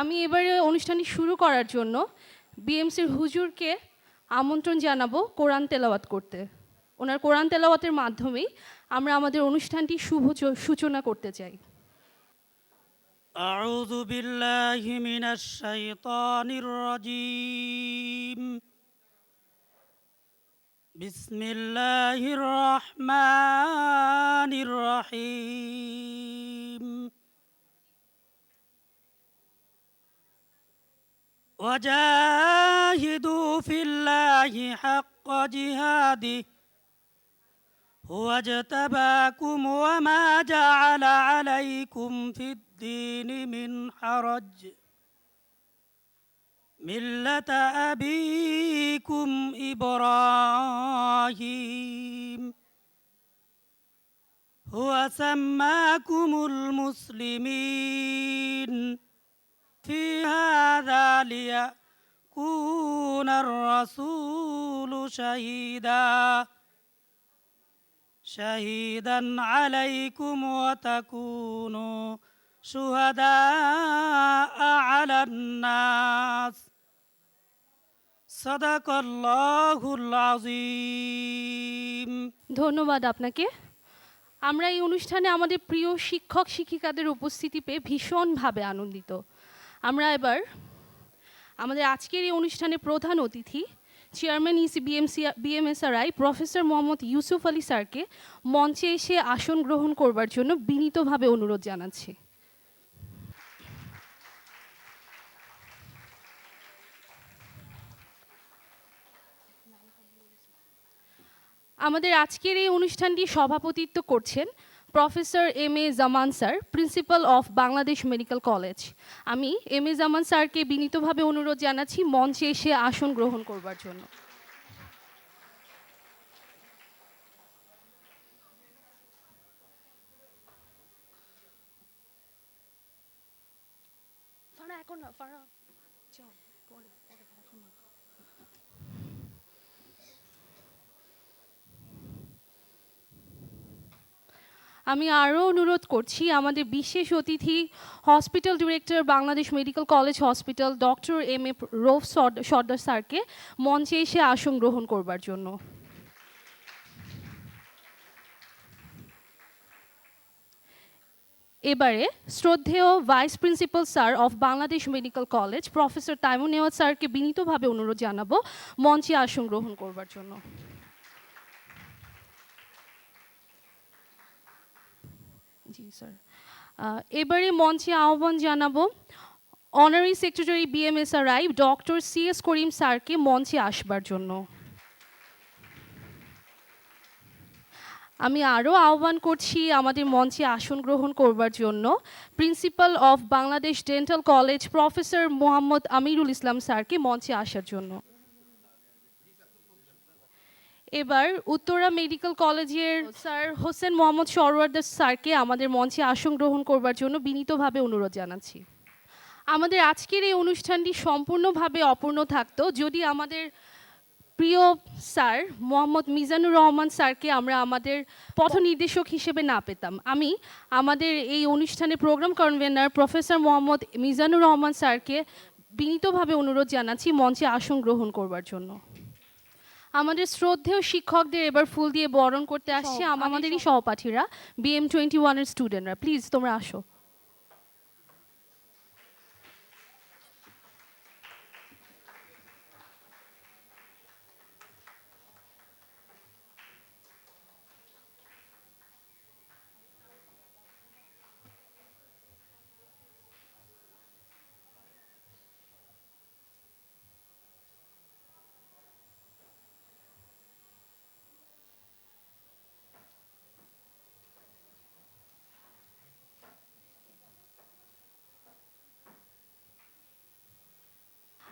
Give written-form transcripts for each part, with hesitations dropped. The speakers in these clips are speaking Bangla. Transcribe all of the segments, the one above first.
আমি এবারে অনুষ্ঠানটি শুরু করার জন্য বিএমসির হুজুরকে আমন্ত্রণ জানাবো কোরআন তেলাওয়াত করতে। ওনার কোরআন তেলাওয়াতের মাধ্যমেই আমরা আমাদের অনুষ্ঠানটি শুভ সূচনা করতে চাই। আউযু বিল্লাহি মিনাশ শাইতানির রাজীম। বিসমিল্লাহির রহমানির রহিম। ওয়াজাহিদু ফিল্লাহি হাক্কা জিহাদিহি হুয়া ইজতাবাকুম ওয়া মা জাআলা আলাইকুম ফিদ-দীনি মিন হারাজ মিল্লাতা আবীকুম ইব্রাহিম হুয়া সাম্মাকুমুল মুসলিমিন ফি হাযা লিয়াকুনার রাসূলু শাহিদান আলাইকুম ওয়া তাকুনু শুহাদাআ আলান নাস। সাদাকাল্লাহুল আযীম। ধন্যবাদ আপনাকে। আমরা এই অনুষ্ঠানে আমাদের প্রিয় শিক্ষক শিক্ষিকাদের উপস্থিতি পেয়ে ভীষণভাবে আনন্দিত। আমরা এবার আমাদের আজকের এই অনুষ্ঠানের প্রধান অতিথি chairman EC BMSRI professor Mohammad Yusuf Ali স্যারকে মঞ্চে এসে আসন গ্রহণ করবার জন্য বিনীতভাবে অনুরোধ জানাচ্ছি। আমাদের আজকের এই অনুষ্ঠানটি সভাপতিত্ব করছেন professor M A Zaman sir, principal of Bangladesh medical college. আমি এম এ জামান স্যারকে বিনীতভাবে অনুরোধ জানাচ্ছি মঞ্চে এসে আসন গ্রহণ করবার জন্য। আমি আরও অনুরোধ করছি আমাদের বিশেষ অতিথি hospital director Bangladesh medical college hospital doctor M A Rouf Sardar স্যারকে মঞ্চে এসে আসন গ্রহণ করবার জন্য। এবারে শ্রদ্ধেয় vice principal sir of Bangladesh medical college professor Taimun Newaz স্যারকে বিনীতভাবে অনুরোধ জানাবো মঞ্চে আসন গ্রহণ করবার জন্য। জি স্যার। এবারে মঞ্চে আহ্বান জানাবো honorary secretary BMSRI doctor CS Karim স্যারকে মঞ্চে আসবার জন্য। আমি আরও আহ্বান করছি আমাদের মঞ্চে আসন গ্রহণ করবার জন্য principal of Bangladesh dental college professor Mohammad Amirul Islam স্যারকে মঞ্চে আসার জন্য। এবার উত্তরা মেডিকেল কলেজের স্যার হোসেন মোহাম্মদ সরওয়ারদার স্যারকে আমাদের মঞ্চে আসন গ্রহণ করবার জন্য বিনীতভাবে অনুরোধ জানাচ্ছি। আমাদের আজকের এই অনুষ্ঠানটি সম্পূর্ণভাবে অপূর্ণ থাকতো যদি আমাদের প্রিয় স্যার মোহাম্মদ মিজানুর রহমান স্যারকে আমরা আমাদের পথ নির্দেশক হিসেবে না পেতাম। আমি আমাদের এই অনুষ্ঠানের program convener professor Mohammad Mizanur Rahman স্যারকে বিনীতভাবে অনুরোধ জানাচ্ছি মঞ্চে আসন গ্রহণ করবার জন্য। আমাদের শ্রদ্ধেয় শিক্ষকদের এবার ফুল দিয়ে বরণ করতে আসছে আমাদেরই সহপাঠীরা BM21-এর স্টুডেন্টরা। প্লিজ তোমরা আসো।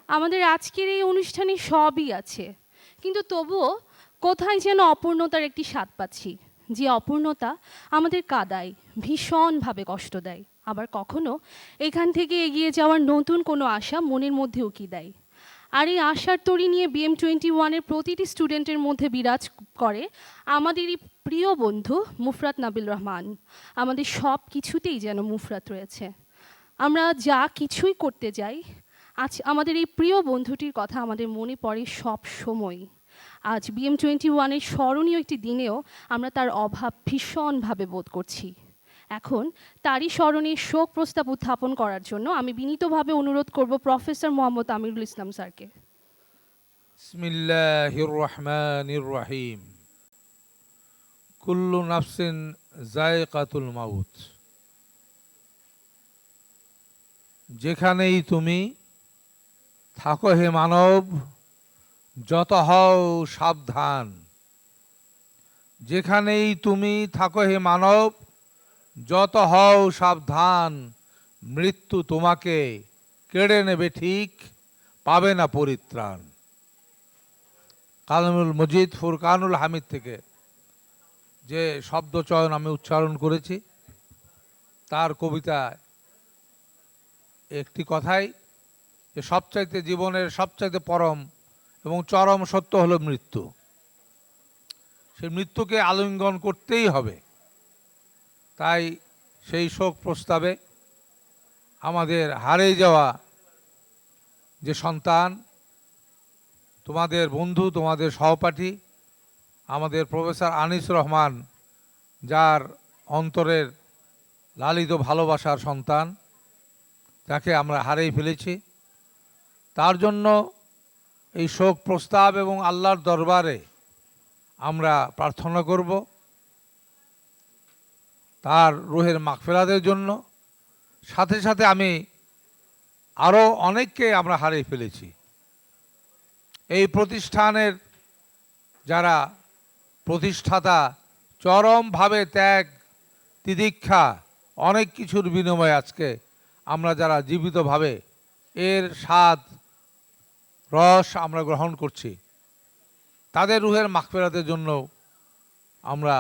আমাদের আজকের এই অনুষ্ঠানে সবই আছে, কিন্তু তবুও কোথায় যেন অপূর্ণতার একটি স্বাদ পাচ্ছি, যে অপূর্ণতা আমাদের কাঁদায়, ভীষণভাবে কষ্ট দেয়, আবার কখনো এখান থেকে এগিয়ে যাওয়ার নতুন কোনো আশা মনের মধ্যে উকি দেয়। আর এই আশার তরি নিয়ে BM21-এর প্রতিটি স্টুডেন্টের মধ্যে বিরাজ করে আমাদেরই প্রিয় বন্ধু মুফরাত নাবিল রহমান। আমাদের সব কিছুতেই যেন মুফরাত রয়েছে। আমরা যা কিছুই করতে যাই, আজ আমাদের এই প্রিয় বন্ধুটির কথা আমাদের মনে পড়ে সব সময়। আজ BM21-এর স্মরণীয় একটি দিনেও আমরা তার অভাব ভীষণভাবে বোধ করছি। এখন তারই স্মরণে শোক প্রস্তাব উত্থাপন করার জন্য আমি বিনীতভাবে অনুরোধ করব প্রফেসর মোহাম্মদ আমিরুল ইসলাম স্যারকে। বিসমিল্লাহির রহমানির রহিম। কুল্লু নাফসিন যায়কাতুল মাউত। যেখানেই তুমি থাকো হে মানব, যত হও সাবধান। যেখানেই তুমি থাকো হে মানব, যত হও সাবধান। মৃত্যু তোমাকে কেড়ে নেবে ঠিক, পাবে না পরিত্রাণ। কালামুল মজিদ ফুরকানুল হামিদ থেকে যে শব্দচয়ন আমি উচ্চারণ করেছি, তার কবিতায় একটি কথাই যে সবচাইতে জীবনের সবচাইতে পরম এবং চরম সত্য হলো মৃত্যু। সেই মৃত্যুকে আলিঙ্গন করতেই হবে। তাই সেই শোক প্রস্তাবে আমাদের হারিয়ে যাওয়া যে সন্তান, তোমাদের বন্ধু, তোমাদের সহপাঠী, আমাদের প্রফেসর আনিস রহমান, যার অন্তরের লালিত ভালোবাসার সন্তান, যাকে আমরা হারিয়ে ফেলেছি, তার জন্য এই শোক প্রস্তাব এবং আল্লাহর দরবারে আমরা প্রার্থনা করব তার রুহের মাগফিরাতের জন্য। সাথে সাথে আমি আরও অনেককে আমরা হারিয়ে ফেলেছি। এই প্রতিষ্ঠানের যারা প্রতিষ্ঠাতা, চরমভাবে ত্যাগ তিতিক্ষা অনেক কিছুর বিনিময়ে আজকে আমরা যারা জীবিতভাবে এর স্বাদ রস আমরা গ্রহণ করছি, তাদের রুহের মাগফিরাতের জন্য আমরা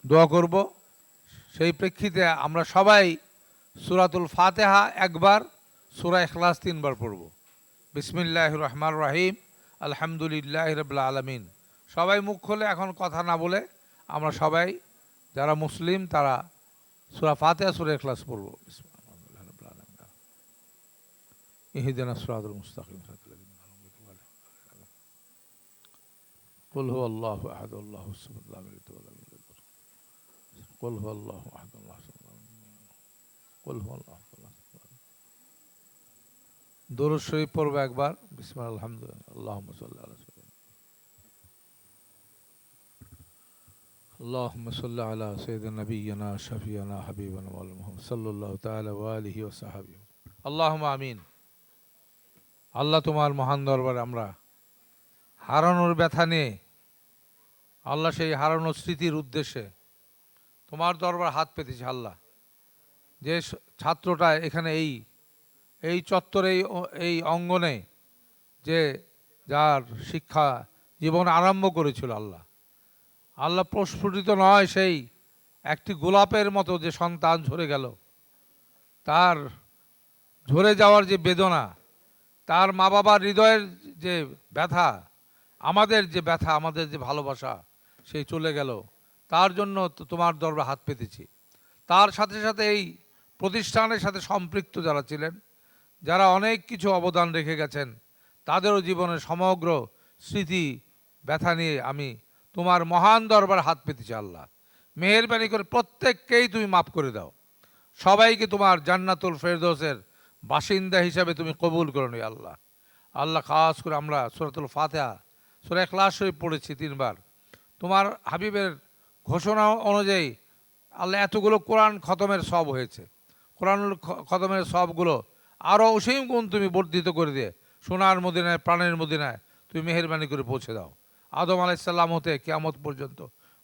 দোয়া করব। সেই প্রেক্ষিতে আমরা সবাই সূরাতুল ফাতিহা একবার, সূরা ইখলাস 3 বার পড়ব। বিসমিল্লাহির রহমানির রহিম, আলহামদুলিল্লাহি রাব্বিল আলামিন। সবাই মুখ খুলে এখন কথা না বলে আমরা সবাই যারা মুসলিম তারা সূরা ফাতিহা, সূরা ইখলাস পড়ব। বিসমিল্লাহির রাব্বিল আলামিন। ইহদিনাস সিরাতাল মুস্তাকিম। কুল হুয়াল্লাহু আহাদ, আল্লাহুস সামাদ, লাম ইয়ালিদ ওয়ালাম ইউলাদ। কুল হুয়াল্লাহু আহাদ, আল্লাহুস সামাদ, কুল হুয়াল্লাহু আহাদ। দরুদ শরীফ পড়ব একবার। বিসমিল্লাহ, আলহামদুলিল্লাহ, আল্লাহুম্মা সাল্লি আলা সাইয়্যিদিনা, আল্লাহুম্মা সাল্লি আলা সাইয়্যিদিনা নাবিয়িনা শাফিয়ানা হাবিবানা মাওলানা মুহাম্মদ সাল্লাল্লাহু তাআলা ওয়া আলিহি ওয়া সাহবিহি। আল্লাহুম্মা আমিন। আল্লাহ, তোমার মহান দরবারে আমরা হারানোর ব্যথা নিয়ে, আল্লাহ সেই হারানোর স্মৃতির উদ্দেশ্যে তোমার দরবার হাত পেতেছি। আল্লাহ, যে ছাত্রটা এখানে এই চত্বরে এই অঙ্গনে যে যার শিক্ষা জীবন আরম্ভ করেছিল, আল্লাহ প্রস্ফুটিত নয় সেই একটি গোলাপের মতো যে সন্তান ঝরে গেল, তার ঝরে যাওয়ার যে বেদনা, তার মা বাবার হৃদয়ের যে ব্যথা, আমাদের যে ব্যথা, আমাদের যে ভালোবাসা, সেই চলে গেল। তার জন্য তোমার দরবারে হাত পেতেছি। তার সাথে সাথে এই প্রতিষ্ঠানের সাথে সম্পৃক্ত যারা ছিলেন, যারা অনেক কিছু অবদান রেখে গেছেন, তাদেরও জীবনের সমগ্র স্মৃতি ব্যথা নিয়ে আমি তোমার মহান দরবারে হাত পেতেছি। আল্লাহ, মেহেরবানি করে প্রত্যেককেই তুমি মাফ করে দাও। সবাইকে তোমার জান্নাতুল ফেরদৌসের বাসিন্দা হিসাবে তুমি কবুল করো নি। আল্লাহ, খাস করে আমরা সূরাতুল ফাতিহা, সূরা ইখলাস শরীফ পড়েছি 3 বার। তোমার হাবিবের ঘোষণা অনুযায়ী আল্লাহ এতগুলো কোরআন খতমের সব হয়েছে। কোরআন খতমের সবগুলো আরও অসীম গুণ তুমি বর্ধিত করে দিয়ে সোনার মদিনায়, প্রাণের মদিনায় তুমি মেহেরবানি করে পৌঁছে দাও। আদম আলাইসাল্লাম হতে কিয়ামত পর্যন্ত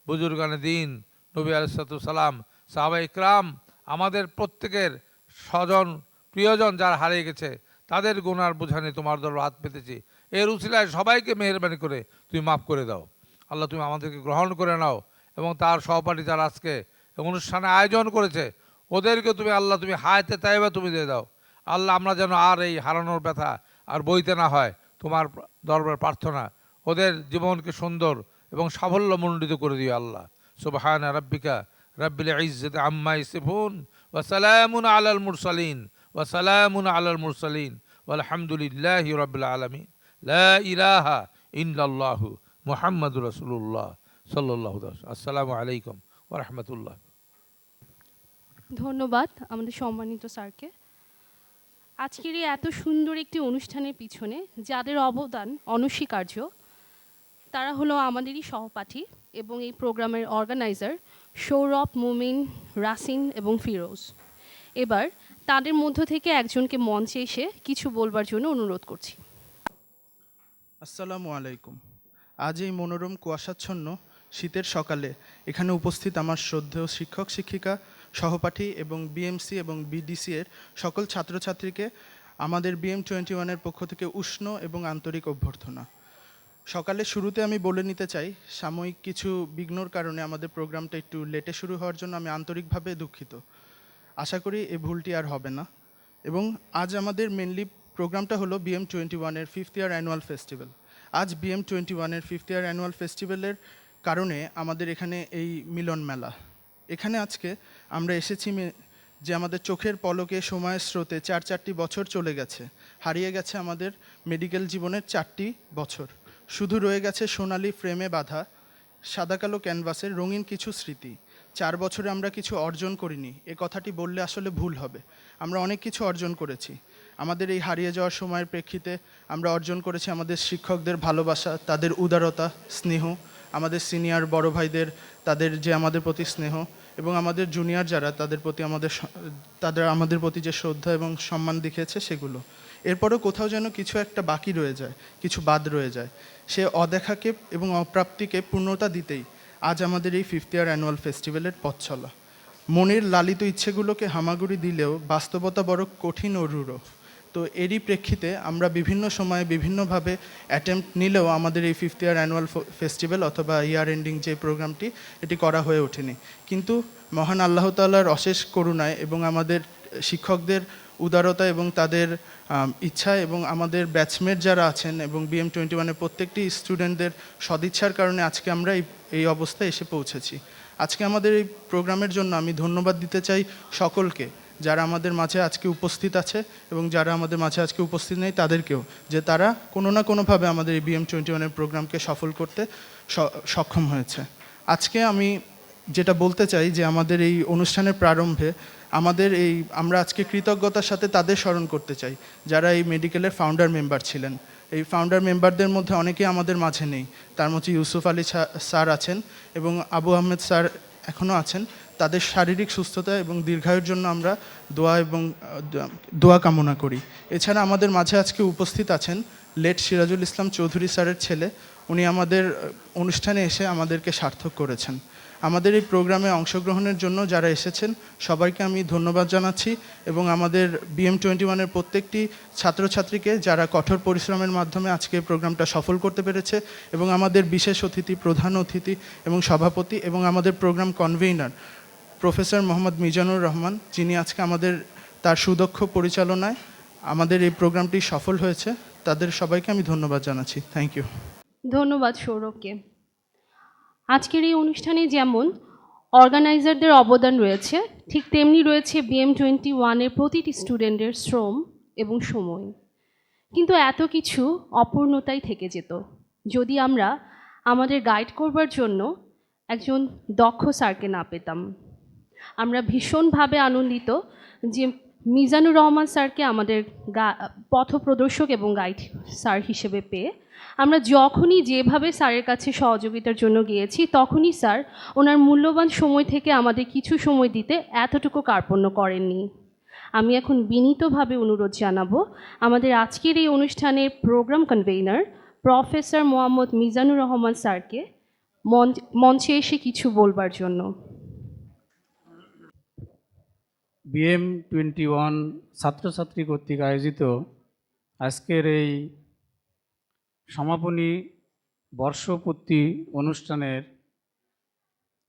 বুজুর্গানে দিন, নবী আলাইহিসসালাম, সাহাবা ইকরাম, আমাদের প্রত্যেকের স্বজন প্রিয়জন যারা হারিয়ে গেছে, তাদের গুনার বোঝানে তোমার দরবারে হাত পেতেছি। এর উসিলায় সবাইকে মেহেরবানি করে তুমি মাফ করে দাও। আল্লাহ, তুমি আমাদেরকে গ্রহণ করে নাও এবং তার সহপাঠী যারা আজকে অনুষ্ঠানে আয়োজন করেছে, ওদেরকে তুমি আল্লাহ তুমি হায়াতে তাইবা তুমি দিয়ে দাও। আল্লাহ, আমরা যেন আর এই হারানোর ব্যথা আর বইতে না হয়, তোমার দরবার প্রার্থনা ওদের জীবনকে সুন্দর এবং সাফল্যমণ্ডিত করে দিও। আল্লাহ, সুবহানা রাব্বিকা রাব্বিল ইজ্জাতি আম্মা ইয়াসিফুন ওয়াসালামুন আলাল মুরসালিন ওয়াসালামুন আলাল মুরসালিন ওয়ালহামদুলিল্লাহি রাব্বিল আলামিন লা ইলাহা ইল্লাল্লাহু মুহাম্মাদুর রাসূলুল্লাহ সাল্লাল্লাহু আলাইহি ওয়াসাল্লাম। আসসালামু আলাইকুম ওয়া রাহমাতুল্লাহ। ধন্যবাদ আমাদের সম্মানিত স্যারকে। আজকের এই এত সুন্দর একটি অনুষ্ঠানের পিছনে যাদের অবদান অনস্বীকার্য, তারা হলো আমাদেরই সহপাঠী এবং এই প্রোগ্রামের অর্গানাইজার সৌরভ, মুমিন, রাসিন এবং ফিরোজ। এবার তাদের মধ্য থেকে একজনকে মঞ্চে এসে কিছু বলবার জন্য অনুরোধ করছি। আসসালামু আলাইকুম। আজ এই মনোরম কুয়াশাচ্ছন্ন শীতের সকালে এখানে উপস্থিত আমার শ্রদ্ধেয় শিক্ষক শিক্ষিকা, সহপাঠী এবং বিএমসি এবং বিডিসি এর সকল ছাত্রছাত্রীকে আমাদের BM21-এর পক্ষ থেকে উষ্ণ এবং আন্তরিক অভ্যর্থনা। সকালে শুরুতে আমি বলে নিতে চাই, সাময়িক কিছু বিঘ্নর কারণে আমাদের প্রোগ্রামটা একটু লেটে শুরু হওয়ার জন্য আমি আন্তরিকভাবে দুঃখিত। আশা করি এই ভুলটি আর হবে না। এবং আজ আমাদের মেনলি প্রোগ্রামটা হলো BM21-এর 5th ইয়ার অ্যানুয়াল ফেস্টিভ্যাল। আজ BM21-এর 5th ইয়ার অ্যানুয়াল ফেস্টিভ্যালের কারণে আমাদের এখানে এই মিলন মেলা। এখানে আজকে আমরা এসেছি যে আমাদের চোখের পলকে সময়ের স্রোতে চারটি বছর চলে গেছে, হারিয়ে গেছে আমাদের মেডিকেল জীবনের 4টি বছর। শুধু রয়ে গেছে সোনালি ফ্রেমে বাঁধা সাদা কালো ক্যানভাসের রঙিন কিছু স্মৃতি। 4 বছরে আমরা কিছু অর্জন করিনি, এ কথাটি বললে আসলে ভুল হবে। আমরা অনেক কিছু অর্জন করেছি। আমাদের এই হারিয়ে যাওয়ার সময়ের প্রেক্ষিতে আমরা অর্জন করেছি আমাদের শিক্ষকদের ভালোবাসা, তাদের উদারতা, স্নেহ, আমাদের সিনিয়র বড় ভাইদের তাদের যে আমাদের প্রতি স্নেহ, এবং আমাদের জুনিয়র যারা তাদের প্রতি আমাদের প্রতি যে শ্রদ্ধা এবং সম্মান দেখিয়েছে সেগুলো। এরপরও কোথাও যেন কিছু একটা বাকি রয়ে যায়, কিছু বাদ রয়ে যায়। সে অদেখাকে এবং অপ্রাপ্তিকে পূর্ণতা দিতেই আজ আমাদের এই 5th ইয়ার অ্যানুয়াল ফেস্টিভ্যালের পথ চলা। মনের লালিত ইচ্ছেগুলোকে হামাগুড়ি দিলেও বাস্তবতা বড় কঠিন ও রূঢ়। তো এরই প্রেক্ষিতে আমরা বিভিন্ন সময়ে বিভিন্নভাবে অ্যাটেম্প্ট নিলেও আমাদের এই 5th ইয়ার অ্যানুয়াল ফেস্টিভ্যাল অথবা ইয়ার এন্ডিং যে প্রোগ্রামটি, এটি করা হয়ে ওঠেনি। কিন্তু মহান আল্লাহ তাআলার অশেষ করুণায় এবং আমাদের শিক্ষকদের উদারতা এবং তাদের ইচ্ছা এবং আমাদের ব্যাচমেট যারা আছেন এবং BM21-এর প্রত্যেকটি স্টুডেন্টদের সদিচ্ছার কারণে আজকে আমরা এই অবস্থায় এসে পৌঁছেছি। আজকে আমাদের এই প্রোগ্রামের জন্য আমি ধন্যবাদ দিতে চাই সকলকে, যারা আমাদের মাঝে আজকে উপস্থিত আছে এবং যারা আমাদের মাঝে আজকে উপস্থিত নেই তাদেরকেও, যে তারা কোনো না কোনোভাবে আমাদের এই BM21-এর প্রোগ্রামকে সফল করতে সক্ষম হয়েছে। আজকে আমি যেটা বলতে চাই যে আমাদের এই অনুষ্ঠানের প্রারম্ভে আমরা আজকে কৃতজ্ঞতার সাথে তাদের স্মরণ করতে চাই যারা এই মেডিকেলের ফাউন্ডার মেম্বার ছিলেন। এই ফাউন্ডার মেম্বারদের মধ্যে অনেকেই আমাদের মাঝে নেই। তার মধ্যে ইউসুফ আলী স্যার আছেন এবং আবু আহমেদ স্যার এখনও আছেন। তাদের শারীরিক সুস্থতা এবং দীর্ঘায়ুর জন্য আমরা দোয়া কামনা করি। এছাড়া আমাদের মাঝে আজকে উপস্থিত আছেন লেট সিরাজুল ইসলাম চৌধুরী স্যারের ছেলে। উনি আমাদের অনুষ্ঠানে এসে আমাদেরকে সার্থক করেছেন। আমাদের এই প্রোগ্রামে অংশগ্রহণের জন্য যারা এসেছেন সবাইকে আমি ধন্যবাদ জানাচ্ছি এবং আমাদের BM21-এর প্রত্যেকটি ছাত্রছাত্রীকে যারা কঠোর পরিশ্রমের মাধ্যমে আজকে প্রোগ্রামটা সফল করতে পেরেছে, এবং আমাদের বিশেষ অতিথি, প্রধান অতিথি এবং সভাপতি এবং আমাদের program convener professor Mohammad Mizanur Rahman, যিনি আজকে তার সুদক্ষ পরিচালনায় আমাদের এই প্রোগ্রামটি সফল হয়েছে। তাদের সবাইকে আমি ধন্যবাদ জানাচ্ছি। Thank you. ধন্যবাদ সৌরভকে। আজকের এই অনুষ্ঠানে যেমন অর্গানাইজারদের অবদান রয়েছে, ঠিক তেমনি রয়েছে BM21-এর প্রতিটি স্টুডেন্টের শ্রম এবং সময়। কিন্তু এত কিছু অপূর্ণতাই থেকে যেত যদি আমরা আমাদের গাইড করবার জন্য একজন দক্ষ স্যারকে না পেতাম। আমরা ভীষণভাবে আনন্দিত যে মিজানুর রহমান স্যারকে আমাদের পথপ্রদর্শক এবং গাইড স্যার হিসেবে পেয়ে আমরা যখনই যেভাবে স্যারের কাছে সহযোগিতার জন্য গিয়েছি, তখনই স্যার ওনার মূল্যবান সময় থেকে আমাদের কিছু সময় দিতে এতটুকু কার্পণ্য করেননি। আমি এখন বিনীতভাবে অনুরোধ জানাবো আমাদের আজকের এই অনুষ্ঠানের program convener professor Mohammad Mizanur Rahman স্যারকে মঞ্চে এসে কিছু বলবার জন্য। BM21 ছাত্রছাত্রী কর্তৃক আয়োজিত আজকের এই সমাপনী বর্ষপূর্তি অনুষ্ঠানের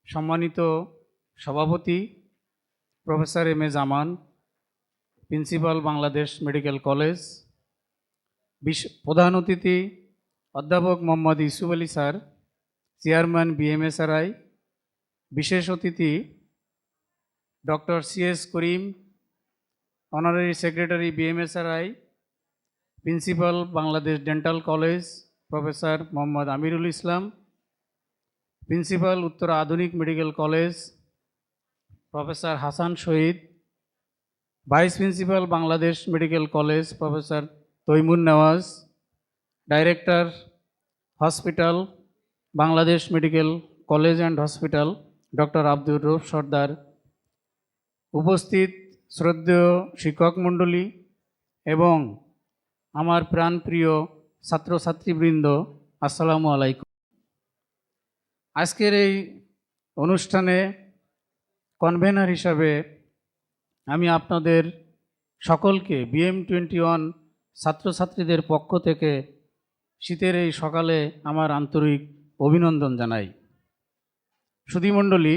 সম্মানিত সভাপতি professor M A Zaman, principal Bangladesh medical college, প্রধান অতিথি অধ্যাপক Mohammad Yusuf Ali sir, chairman BMSRI, বিশেষ অতিথি doctor CS Karim, honorary secretary BMSRI, principal Bangladesh dental college professor Mohammad Amirul Islam, principal Uttara Adhunik medical college professor Hasan Shahid, vice principal Bangladesh medical college professor Taimur Nawaz, director hospital Bangladesh medical college and hospital doctor Abdur Rouf Sardar, উপস্থিত শ্রদ্ধেয় শিক্ষক মণ্ডলী এবং আমার প্রাণপ্রিয় ছাত্রছাত্রীবৃন্দ, আসসালামু আলাইকুম। আজকের এই অনুষ্ঠানে কনভেনার হিসাবে আমি আপনাদের সকলকে BM21 ছাত্রছাত্রীদের পক্ষ থেকে শীতের এই সকালে আমার আন্তরিক অভিনন্দন জানাই। সুধীমণ্ডলী,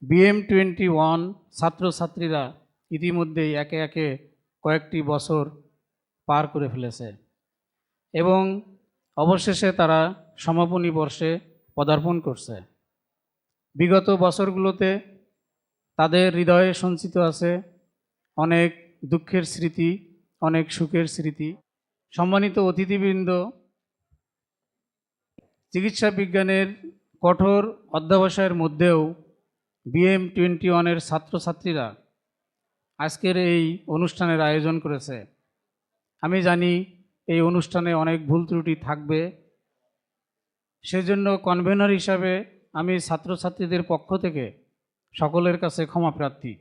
BM21 ছাত্রছাত্রীরা ইতিমধ্যেই একে একে কয়েকটি বছর পার করে ফেলেছে এবং অবশেষে তারা সমাপনী বর্ষে পদার্পণ করছে। বিগত বছরগুলোতে তাদের হৃদয়ে সঞ্চিত আছে অনেক দুঃখের স্মৃতি, অনেক সুখের স্মৃতি। সম্মানিত অতিথিবৃন্দ, চিকিৎসা বিজ্ঞানের কঠোর অধ্যবসায়ের মধ্যেও BM21 ছাত্রছাত্রীরা আজকের এই অনুষ্ঠানের আয়োজন করেছে। আমি জানি এই অনুষ্ঠানে অনেক ভুল ত্রুটি থাকবে, সেজন্য কনভেনর হিসাবে আমি ছাত্রছাত্রীদের পক্ষ থেকে সকলের কাছে ক্ষমা প্রার্থী।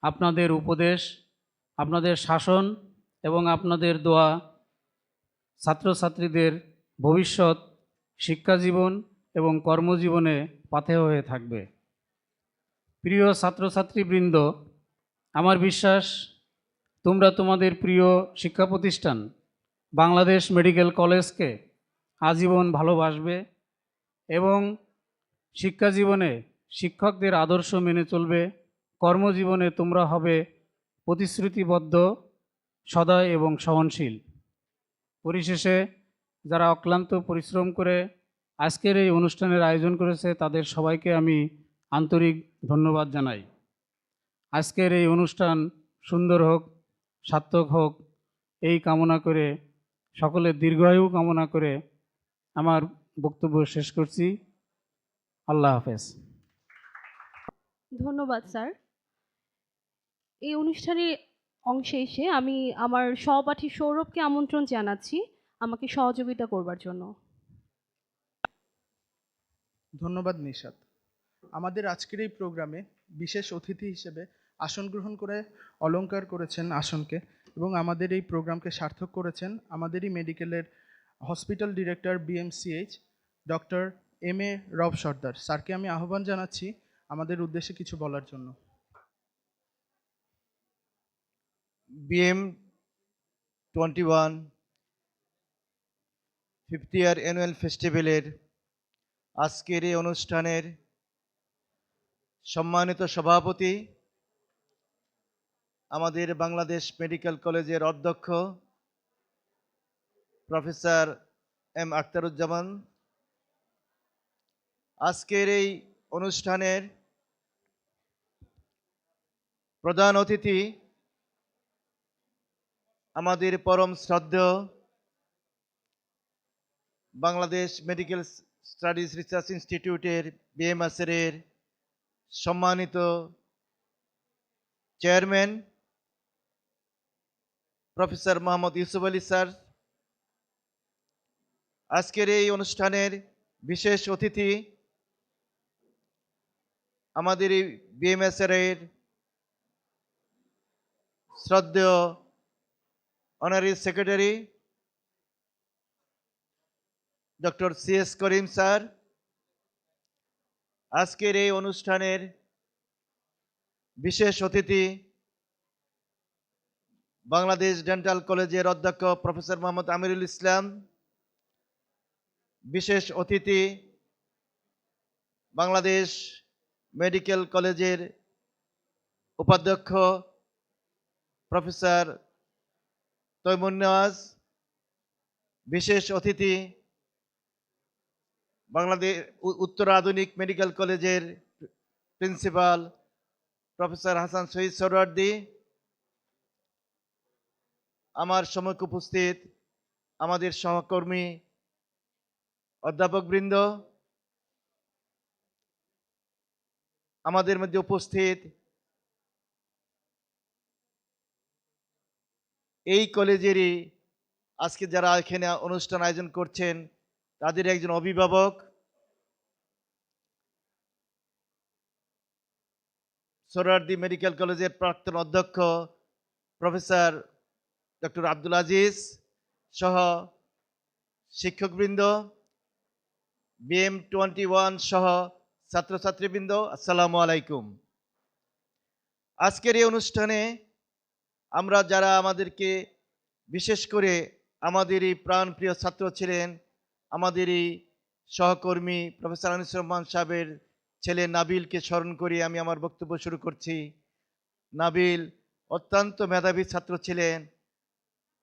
আপনাদের উপদেশ, আপনাদের শাসন এবং আপনাদের দোয়া ছাত্রছাত্রীদের ভবিষ্যৎ শিক্ষাজীবন এবং কর্মজীবনে পাথেয় হয়ে থাকবে। প্রিয় ছাত্রছাত্রীবৃন্দ, আমার বিশ্বাস তোমরা তোমাদের প্রিয় শিক্ষা প্রতিষ্ঠান বাংলাদেশ মেডিকেল কলেজকে আজীবন ভালোবাসবে এবং শিক্ষাজীবনে শিক্ষকদের আদর্শ মেনে চলবে। কর্মজীবনে তোমরা হবে প্রতিশ্রুতিবদ্ধ, সদয় এবং সহনশীল। পরিশেষে যারা অক্লান্ত পরিশ্রম করে আজকের এই অনুষ্ঠানের আয়োজন করেছে তাদের সবাইকে আমি আন্তরিক ধন্যবাদ জানাই। আজকের এই অনুষ্ঠান সুন্দর হোক, সার্থক হোক এই কামনা করে, সকলের দীর্ঘায়ু কামনা করে আমার বক্তব্য শেষ করছি। আল্লাহ হাফেজ। ধন্যবাদ স্যার। এই অনুষ্ঠানের অংশে এসে আমি আমার সহপাঠী সৌরভকে আমন্ত্রণ জানাচ্ছি আমাকে সহযোগিতা করবার জন্য। ধন্যবাদ নিশাত। আমাদের আজকের এই প্রোগ্রামে বিশেষ অতিথি হিসেবে আসন গ্রহণ করে অলংকার করেছেন আসনকে এবং আমাদের এই প্রোগ্রামকে সার্থক করেছেন আমাদেরই মেডিকেলের hospital director BMCH doctor MA রব সর্দার। স্যারকে আমি আহ্বান জানাচ্ছি আমাদের উদ্দেশ্যে কিছু বলার জন্য। BM21 50 ইয়ার অ্যানুয়াল ফেস্টিভ্যালের আজকের এই অনুষ্ঠানের সম্মানিত সভাপতি, আমাদের বাংলাদেশ মেডিকেল কলেজের অধ্যক্ষ প্রফেসর M আখতারুজ্জামান, আজকের এই অনুষ্ঠানের প্রধান অতিথি আমাদের পরম শ্রদ্ধেয় বাংলাদেশ মেডিকেল স্টাডিজ রিসার্চ ইনস্টিটিউটের BMSR এর সম্মানিত chairman professor Mohammad Yusuf Ali sir, আজকের এই অনুষ্ঠানের বিশেষ অতিথি আমাদের এই BMSR এর শ্রদ্ধেয় অনারারি সেক্রেটারি ডক্টর CS করিম স্যার, আজকের এই অনুষ্ঠানের বিশেষ অতিথি বাংলাদেশ ডেন্টাল কলেজের অধ্যক্ষ প্রফেসর মোহাম্মদ আমিরুল ইসলাম, বিশেষ অতিথি বাংলাদেশ মেডিকেল কলেজের উপাধ্যক্ষ প্রফেসর তৈমুর নওয়াজ, বিশেষ অতিথি বাংলাদেশ উত্তরা আধুনিক মেডিকেল কলেজের প্রিন্সিপাল প্রফেসর হাসান শহীদ সরওয়ার্দী, আমার সম্মুখে উপস্থিত আমাদের সহকর্মী অধ্যাপকবৃন্দ, আমাদের মধ্যে উপস্থিত এই কলেজেরই আজকে যারা এখানে অনুষ্ঠান আয়োজন করছেন তাদের একজন অভিভাবক, সোহরাওয়ার্দী মেডিকেল কলেজের প্রাক্তন অধ্যক্ষ প্রফেসর ডক্টর আব্দুল আজিজ সহ শিক্ষকবৃন্দ, BM21 সহ ছাত্রছাত্রীবৃন্দ, আসসালামু আলাইকুম। আজকের এই অনুষ্ঠানে আমরা যারা আমাদেরকে বিশেষ করে আমাদের এই প্রাণপ্রিয় ছাত্র ছিলেন, আমাদের এই সহকর্মী প্রফেসর আনিসুর রহমান সাহেবের ছেলে নাবিলকে স্মরণ করে আমি আমার বক্তব্য শুরু করছি। নাবিল অত্যন্ত মেধাবী ছাত্র ছিলেন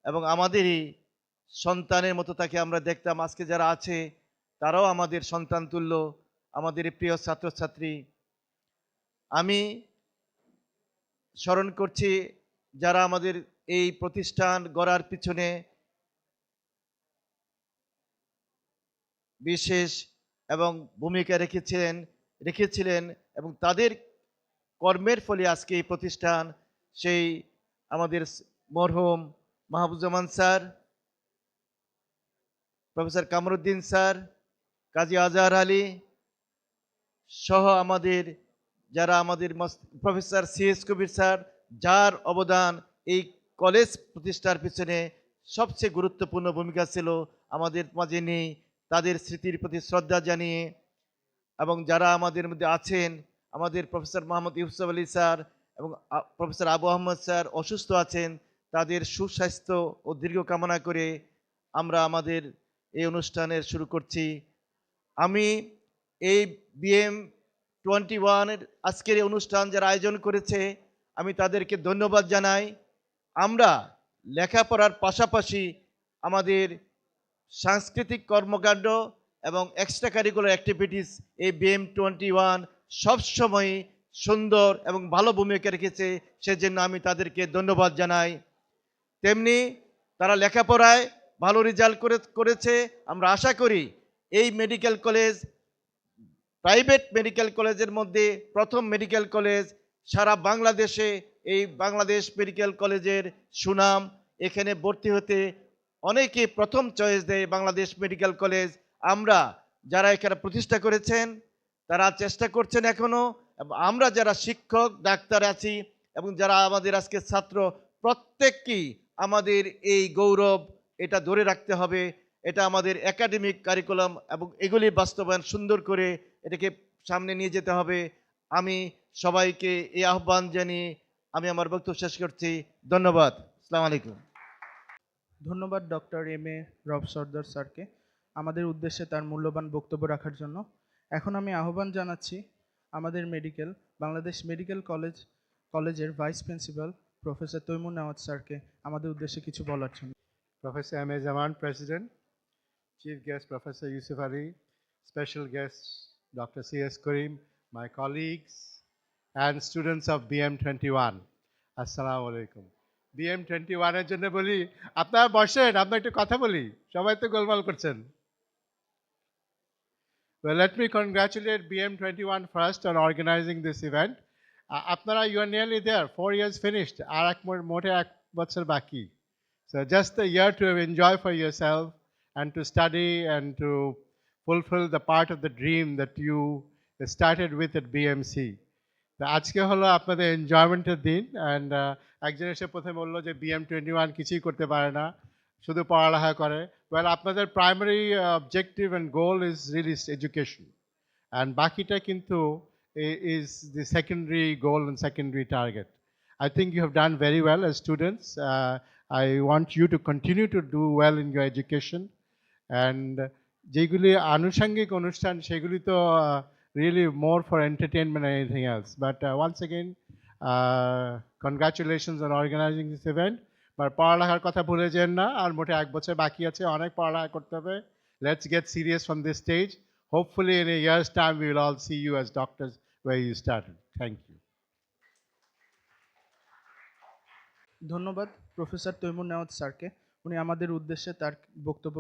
এবং আমাদেরই সন্তানের মতো তাকে আমরা দেখতাম। আজকে যারা আছে তারাও আমাদের সন্তান তুল্য, আমাদের প্রিয় ছাত্রছাত্রী। আমি স্মরণ করছি যারা আমাদের এই প্রতিষ্ঠান গড়ার পিছনে বিশেষ এবং ভূমিকা রেখেছিলেন এবং তাদের কর্মের ফলে আজকে এই প্রতিষ্ঠান, সেই আমাদের মরহুম Mahbubuzzaman sir, professor Kamruddin sir, Kazi Azhar Ali সহ আমাদের যারা আমাদের প্রফেসর CS কবির স্যার, যার অবদান এই কলেজ প্রতিষ্ঠার পিছনে সবচেয়ে গুরুত্বপূর্ণ ভূমিকা ছিল, আমাদের মাঝে নেই, তাদের স্মৃতির প্রতি শ্রদ্ধা জানিয়ে, এবং যারা আমাদের মধ্যে আছেন আমাদের প্রফেসর মোহাম্মদ ইউসুফ আলী স্যার এবং প্রফেসর আবু আহমদ স্যার অসুস্থ আছেন, তাদের সুস্বাস্থ্য ও দীর্ঘ কামনা করে আমরা আমাদের এই অনুষ্ঠানের শুরু করছি। আমি এই BM21 আজকের এই অনুষ্ঠান যারা আয়োজন করেছে আমি তাদেরকে ধন্যবাদ জানাই। আমরা লেখাপড়ার পাশাপাশি আমাদের সাংস্কৃতিক কর্মকাণ্ড এবং এক্সট্রা কারিকুলার অ্যাক্টিভিটিস এই BM21 সবসময় সুন্দর এবং ভালো ভূমিকা রেখেছে, সেজন্য আমি তাদেরকে ধন্যবাদ জানাই। তেমনি তারা লেখাপড়ায় ভালো রেজাল্ট করেছে। আমরা আশা করি এই মেডিকেল কলেজ প্রাইভেট মেডিকেল কলেজের মধ্যে প্রথম মেডিকেল কলেজ সারা বাংলাদেশে। এই বাংলাদেশ মেডিকেল কলেজের সুনাম, এখানে ভর্তি হতে অনেকে প্রথম চয়েস দেয় বাংলাদেশ মেডিকেল কলেজ। আমরা যারা এখানে প্রতিষ্ঠা করেছেন তারা চেষ্টা করছেন এখনো, আমরা যারা শিক্ষক ডাক্তার আছি এবং যারা আমাদের আজকে ছাত্র, প্রত্যেককেই আমাদের এই গৌরব এটা ধরে রাখতে হবে। এটা আমাদের একাডেমিক কারিকুলাম এবং এগুলি বাস্তবায়ন সুন্দর করে এটাকে সামনে নিয়ে যেতে হবে। আমি সবাইকে এই আহ্বান জানিয়ে আমি আমার বক্তব্য শেষ করছি। ধন্যবাদ। আসসালামু আলাইকুম। ধন্যবাদ ডক্টর MA রব সর্দার স্যারকে আমাদের উদ্দেশ্যে তার মূল্যবান বক্তব্য রাখার জন্য। এখন আমি আহ্বান জানাচ্ছি আমাদের বাংলাদেশ মেডিকেল কলেজের vice principal professor Taimur Newaz স্যারকে আমাদের উদ্দেশ্যে কিছু বলার জন্য। Professor M.A. Zaman, President, Chief Guest Professor Yusuf Ali, Special Guest Dr. C.S. Karim, my colleagues and students of BM21. Assalamu alaikum. BM21 এর জন্য বলি আপনারা বসেন, আমরা একটু কথা বলি, সবাই তো গোলমাল করছেন। Well, let me congratulate BM21 first on organizing this event. আপনারা you are nearly there, 4 years finished, আর মোটে এক বছর বাকি। So just a year to enjoy for yourself and to study and to fulfill the part of the dream that you started with at BMC. তো আজকে হলো আপনাদের এনজয়মেন্টের দিন, অ্যান্ড একজন এসে প্রথমে বললো যে BM21 কিছুই করতে পারে না, শুধু পড়ালেখা করে। ওয়েল, আপনাদের primary objective and goal is really education, and বাকিটা কিন্তু is the secondary goal and secondary target. I think you have done very well as students. I want you to continue to do well in your education, and যেগুলি আনুষঙ্গিক অনুষ্ঠান সেগুলি তো really more for entertainment than anything else. But once again, congratulations on organizing this event. But পড়ালেখার কথা ভুলে যেন না, আর মোটে এক বছর বাকি আছে, অনেক পড়ালেখা করতে হবে। Let's get serious from this stage. Hopefully in a year's time we will all see you as doctors where you started. Thank you. ধন্যবাদ প্রফেসর তৈমুর নেওয়াজ স্যারকে। উনি আমাদের উদ্দেশ্যে তার বক্তব্য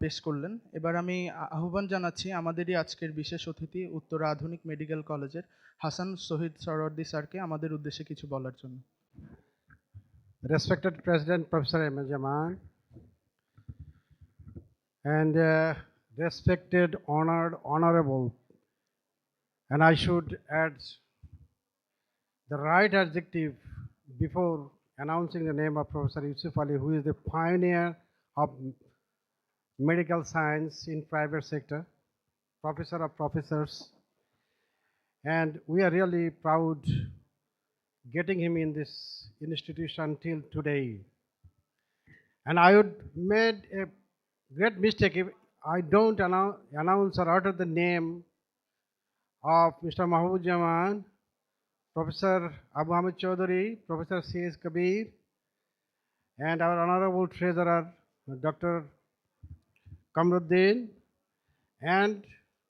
পেশ করলেন। এবার আমি আহ্বান জানাচ্ছি আমাদেরই আজকের বিশেষ অতিথি উত্তরা আধুনিক মেডিকেল কলেজের হাসান শহীদ সরওয়ার্দী স্যারকে আমাদের উদ্দেশ্যে কিছু বলার জন্য। Respected President Professor Ahmed Jaman and respected honorable, and I should add the right adjective before announcing the name of Professor Yusuf Ali, who is the pioneer of medical science in private sector, professor of professors, and we are really proud getting him in this institution till today. And I would made a great mistake if I don't announce or utter the name of Mr. Mahbub Jaman, Professor Abu Hamid Chaudhary, Professor C.S. Kabir, and our Honorable Treasurer, Dr. Kamruddin, and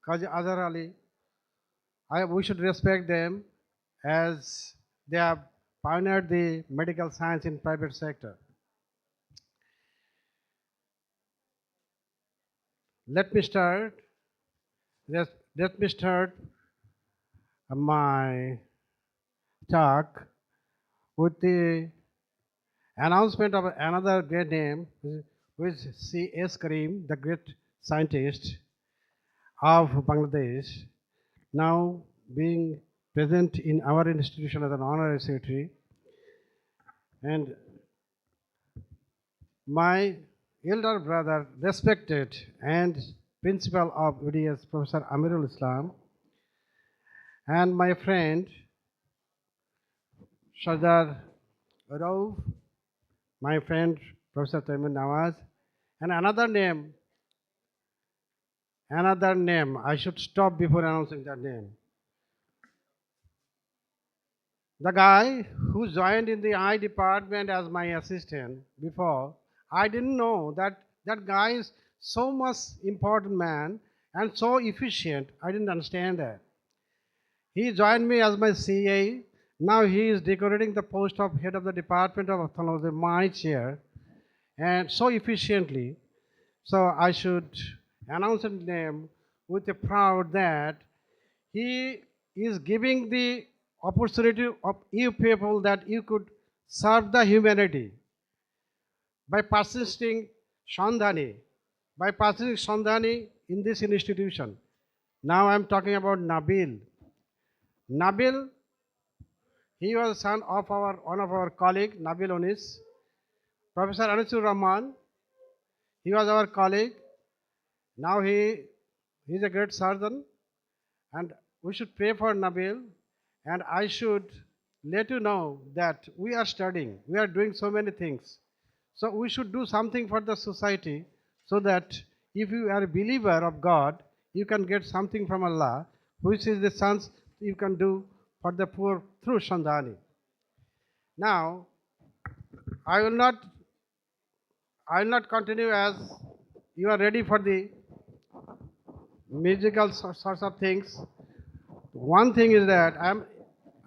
Qazi Azhar Ali. We should respect them as they have pioneered the medical science in private sector. Let me start my talk with the announcement of another great name, which is C.S. Karim, the great scientist of Bangladesh, now being present in our institution as an honorary secretary. And my elder brother, respected and principal of UDS, Professor Amirul Islam, and my friend, Sardar Rauf, my friend, Professor Taimun Nawaz, and another name, I should stop before announcing that name. The guy who joined in the eye department as my assistant before, I didn't know that that guy is so much important man and so efficient. I didn't understand that. He joined me as my CA. Now he is decorating the post of head of the department of ophthalmology, my chair, and so efficiently. So I should announce his name with a proud that he is giving the opportunity of you people that you could serve the humanity by persisting Sandhani in this institution. Now I'm talking about Nabil. Nabil, he was son of one of our colleague, Nabil Onis. Professor Anisur Rahman, he was our colleague. Now he's a great surgeon, and we should pray for Nabil. And I should let you know that we are studying, we are doing so many things. So we should do something for the society so that if you are a believer of God, you can get something from Allah, which is the sons you can do for the poor through Sandhani. Now, I will not continue as you are ready for the musical sorts of things. One thing is that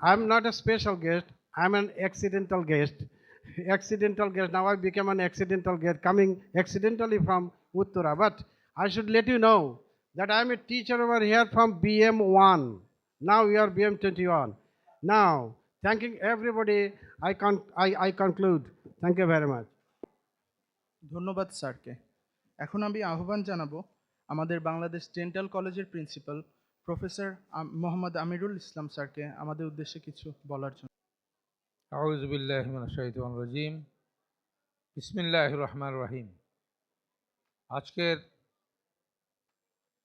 I'm not a special guest, I'm an accidental guest. Now I became an accidental guest, coming accidentally from Uttara. But I should let you know that I'm a teacher over here from BM1. Now we are BM21. Now, thanking everybody, I conclude. Thank you very much. ধন্যবাদ স্যারকে। এখন আমি আহ্বান জানাবো আমাদের বাংলাদেশ ডেন্টাল কলেজের প্রিন্সিপাল প্রফেসর মোহাম্মদ আমিরুল ইসলাম স্যারকে আমাদের উদ্দেশ্যে কিছু বলার জন্য। আউযু বিল্লাহি মিনাশ শাইতানির রাজিম। বিসমিল্লাহির রহমানির রহিম। আজকের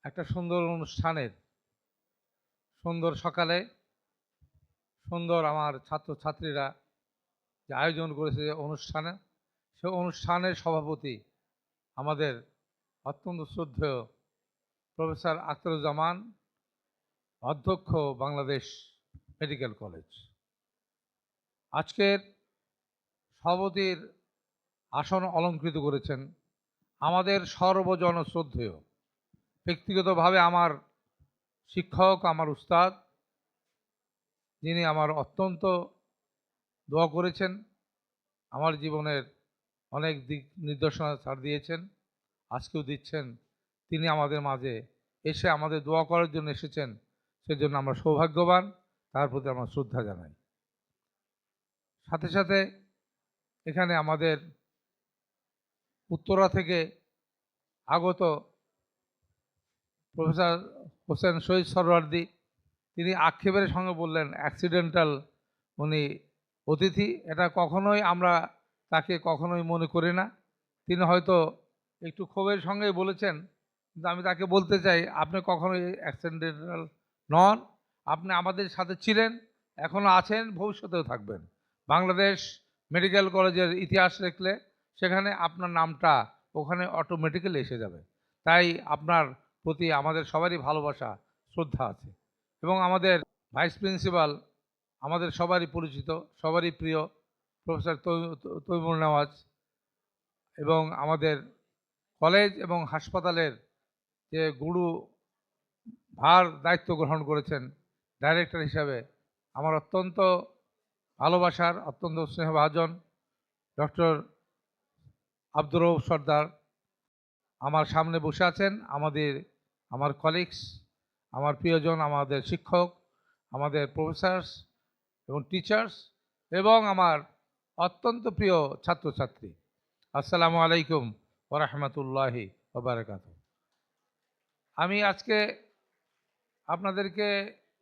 একটা সুন্দর অনুষ্ঠানের সুন্দর সকালে সুন্দর আমার ছাত্রছাত্রীরা যে আয়োজন করেছে অনুষ্ঠানে, সে অনুষ্ঠানের সভাপতি আমাদের অত্যন্ত শ্রদ্ধেয় প্রফেসর আখতারুজ্জামান, অধ্যক্ষ বাংলাদেশ মেডিকেল কলেজ। আজকের সভাপতির আসন অলঙ্কৃত করেছেন আমাদের সর্বজন শ্রদ্ধেয়, ব্যক্তিগতভাবে আমার শিক্ষক, আমার উস্তাদ যিনি আমার অত্যন্ত দোয়া করেছেন, আমার জীবনের অনেক দিক নির্দেশনা ছাড় দিয়েছেন, আজকেও দিচ্ছেন। তিনি আমাদের মাঝে এসে আমাদের দোয়া করার জন্য এসেছেন, সেজন্য আমরা সৌভাগ্যবান, তার প্রতি আমরা শ্রদ্ধা জানাই। সাথে সাথে এখানে আমাদের উত্তরা থেকে আগত প্রফেসর হোসেন শহীদ সরওয়ার্দী, তিনি আক্ষেপের সঙ্গে বললেন অ্যাক্সিডেন্টাল উনি অতিথি, এটা কখনোই আমরা তাকে কখনোই মনে করি না। তিনি হয়তো একটু ক্ষোভের সঙ্গেই বলেছেন, কিন্তু আমি তাকে বলতে চাই আপনি কখনোই অ্যাক্সিডেন্টাল নন, আপনি আমাদের সাথে ছিলেন, এখনও আছেন, ভবিষ্যতেও থাকবেন। বাংলাদেশ মেডিকেল কলেজের ইতিহাস লিখলে সেখানে আপনার নামটা ওখানে অটোমেটিক্যালি এসে যাবে। তাই আপনার প্রতি আমাদের সবারই ভালোবাসা, শ্রদ্ধা আছে। এবং আমাদের ভাইস প্রিন্সিপাল, আমাদের সবারই পরিচিত, সবারই প্রিয় প্রফেসর তৈমুর নেওয়াজ, এবং আমাদের কলেজ এবং হাসপাতালের যে গুরু ভার দায়িত্ব গ্রহণ করেছেন ডাইরেক্টর হিসাবে, আমার অত্যন্ত ভালোবাসার, অত্যন্ত স্নেহভাজন ডক্টর আব্দুর রউফ সর্দার আমার সামনে বসে আছেন। আমার কলিগস, আমার প্রিয়জন, আমাদের শিক্ষক, আমাদের প্রফেসরস এবং টিচার্স, এবং আমার অত্যন্ত প্রিয় ছাত্রছাত্রী, আসসালামু আলাইকুম ওয়া রাহমাতুল্লাহি ওয়া বারাকাতুহু। আমি আজকে আপনাদেরকে,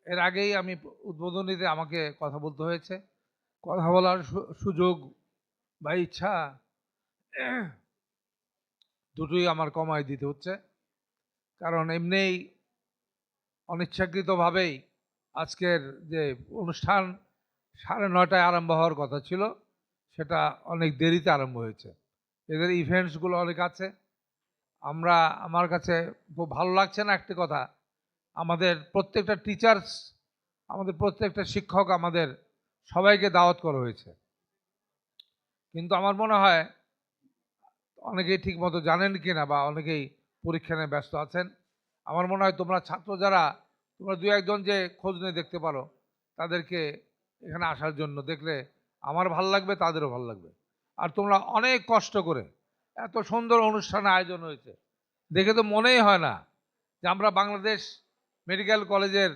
এর আগেই আমি উদ্বোধনীতে আমাকে কথা বলতে হয়েছে, কথা বলার সুযোগ বা ইচ্ছা দুটোই আমার কমায় দিতে হচ্ছে, কারণ এমনিই অনিচ্ছাকৃতভাবেই আজকের যে অনুষ্ঠান 9:30টায় আরম্ভ হওয়ার কথা ছিল, সেটা অনেক দেরিতে আরম্ভ হয়েছে। এদের ইভেন্টসগুলো অনেক আছে। আমার কাছে খুব ভালো লাগছে না একটি কথা, আমাদের প্রত্যেকটা টিচার্স, আমাদের প্রত্যেকটা শিক্ষক, আমাদের সবাইকে দাওয়াত করা হয়েছে, কিন্তু আমার মনে হয় অনেকেই ঠিক মতো জানেন কিনা, বা অনেকেই পরীক্ষা নিয়ে ব্যস্ত আছেন। আমার মনে হয় তোমরা ছাত্র যারা, তোমরা দু একজন যে খোঁজ নিয়ে দেখতে পারো, তাদেরকে এখানে আসার জন্য, দেখলে আমার ভালো লাগবে, তাদেরও ভালো লাগবে। আর তোমরা অনেক কষ্ট করে এত সুন্দর অনুষ্ঠান আয়োজন হয়েছে, দেখে তো মনেই হয় না যে আমরা বাংলাদেশ মেডিকেল কলেজের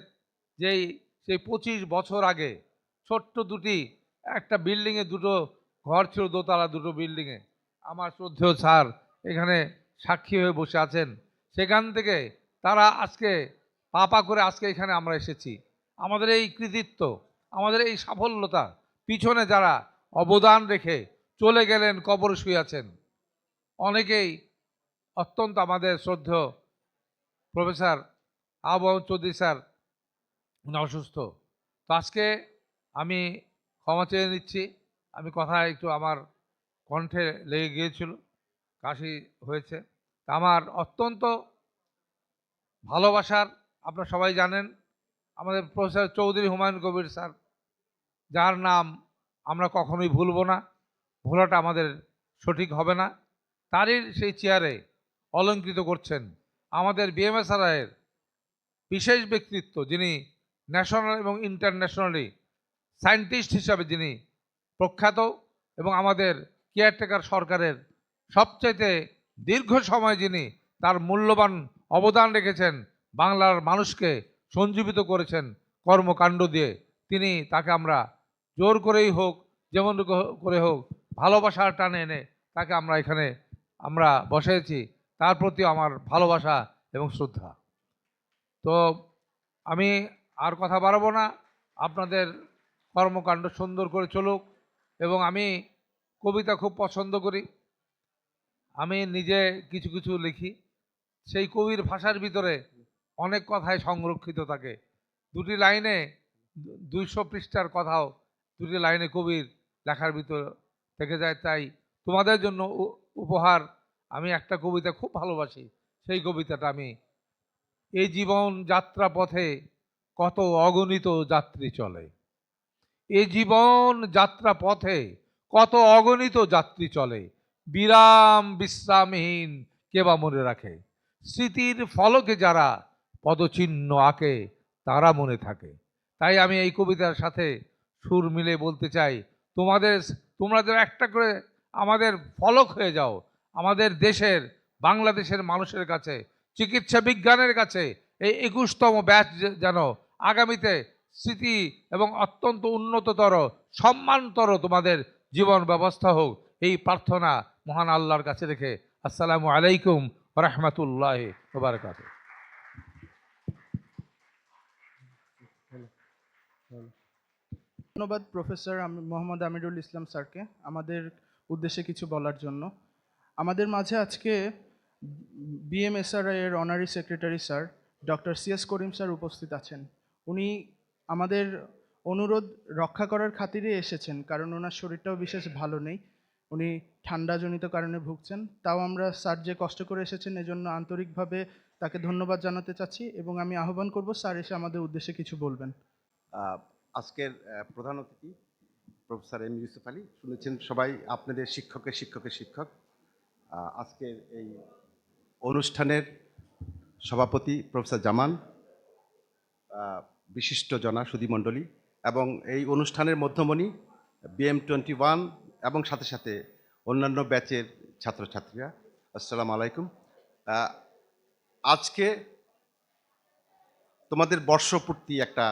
সেই 25 বছর আগে ছোট্ট একটা বিল্ডিংয়ে দুটো ঘর ছিল, দোতলা দুটো বিল্ডিংয়ে। আমার শ্রদ্ধেয় স্যার এখানে সাক্ষী হয়ে বসে আছেন। সেখান থেকে তারা আজকে পা করে আজকে এখানে আমরা এসেছি। আমাদের এই কৃতিত্ব, আমাদের এই সাফল্যতা পিছনে যারা অবদান রেখে চলে গেলেন, কবর শুয়ে আছেন অনেকেই। অত্যন্ত আমাদের শ্রদ্ধেয় প্রফেসর আবু চৌধুরী স্যার, উনি অসুস্থ, তো আজকে আমি ক্ষমা চেয়ে নিচ্ছি, আমি কথা একটু আমার কণ্ঠে লেগে গিয়েছিল, কাশি হয়েছে। আমার অত্যন্ত ভালোবাসার, আপনারা সবাই জানেন, আমাদের প্রফেসর চৌধুরী হুমায়ুন কবির স্যার, যার নাম আমরা কখনোই ভুলব না, ভোলাটা আমাদের সঠিক হবে না। তারই সেই চেয়ারে অলঙ্কৃত করছেন আমাদের বিএমএসআরআইয়ের বিশেষ ব্যক্তিত্ব, যিনি ন্যাশনাল এবং ইন্টারন্যাশনালি সায়েন্টিস্ট হিসাবে যিনি প্রখ্যাত, এবং আমাদের কেয়ারটেকার সরকারের সবচাইতে দীর্ঘ সময় যিনি তার মূল্যবান অবদান রেখেছেন, বাংলার মানুষকে সঞ্জীবিত করেছেন কর্মকাণ্ড দিয়ে, তাকে আমরা জোর করেই হোক, যেমন করে হোক, ভালোবাসার টানে এনে তাকে আমরা এখানে বসেছি। তার প্রতি আমার ভালোবাসা এবং শ্রদ্ধা। তো আমি আর কথা বাড়াবো না, আপনাদের কর্মকাণ্ড সুন্দর করে চলুক। এবং আমি কবিতা খুব পছন্দ করি, আমি নিজে কিছু কিছু লিখি। সেই কবির ভাষার ভিতরে অনেক কথাই সংরক্ষিত থাকে, দুটি লাইনে 200 পৃষ্ঠার কথাও দুটি লাইনে কবির লেখার ভিতর থেকে যায়। তাই তোমাদের জন্য উপহার আমি একটা কবিতা খুব ভালোবাসি, সেই কবিতাটা আমি, এই জীবন যাত্রা পথে কত অগণিত যাত্রী চলে, এই জীবন যাত্রা পথে কত অগণিত যাত্রী চলে, বিরাম বিশ্রামহীন কেবা মনে রাখে, স্মৃতির ফলকে যারা পদচিহ্ন আঁকে তারা মনে থাকে, তাই আমি এই কবিতার সাথে সুর মিলে বলতে চাই, তোমরা যেন একটা করে আমাদের ফলক হয়ে যাও, আমাদের দেশের বাংলাদেশের মানুষের কাছে, চিকিৎসা বিজ্ঞানের কাছে এই 21তম ব্যাচ যেন আগামীতে স্মৃতি এবং অত্যন্ত উন্নততর সম্মানতর তোমাদের জীবন ব্যবস্থা হোক, এই প্রার্থনা মহান আল্লাহর কাছে রেখে আসসালামু আলাইকুম ওয়া রাহমাতুল্লাহি ওয়া বারাকাতুহু। ধন্যবাদ প্রফেসর মোহাম্মদ আমিরুল ইসলাম স্যারকে আমাদের উদ্দেশ্যে কিছু বলার জন্য। আমাদের মাঝে আজকে বিএমএসআরআই এর honorary secretary sir doctor CS Karim sir উপস্থিত আছেন। উনি আমাদের অনুরোধ রক্ষা করার খাতিরে এসেছেন, কারণ ওনার শরীরটাও বিশেষ ভালো নেই, উনি ঠান্ডাজনিত কারণে ভুগছেন। তাও আমরা স্যার যে কষ্ট করে এসেছেন এজন্য আন্তরিকভাবে তাকে ধন্যবাদ জানাতে চাচ্ছি, এবং আমি আহ্বান করব স্যার এসে আমাদের উদ্দেশ্যে কিছু বলবেন। আজকের প্রধান অতিথি প্রফেসর এম ইউসুফ আলী, শুনেছেন সবাই আপনাদের শিক্ষকের শিক্ষক। আজকের এই অনুষ্ঠানের সভাপতি প্রফেসর জামান, বিশিষ্ট জনা সুধীমণ্ডলী এবং এই অনুষ্ঠানের মধ্যমণি BM21 এবং সাথে সাথে অন্যান্য ব্যাচের ছাত্রছাত্রীরা, আসসালামু আলাইকুম। আজকে তোমাদের বর্ষপূর্তি একটা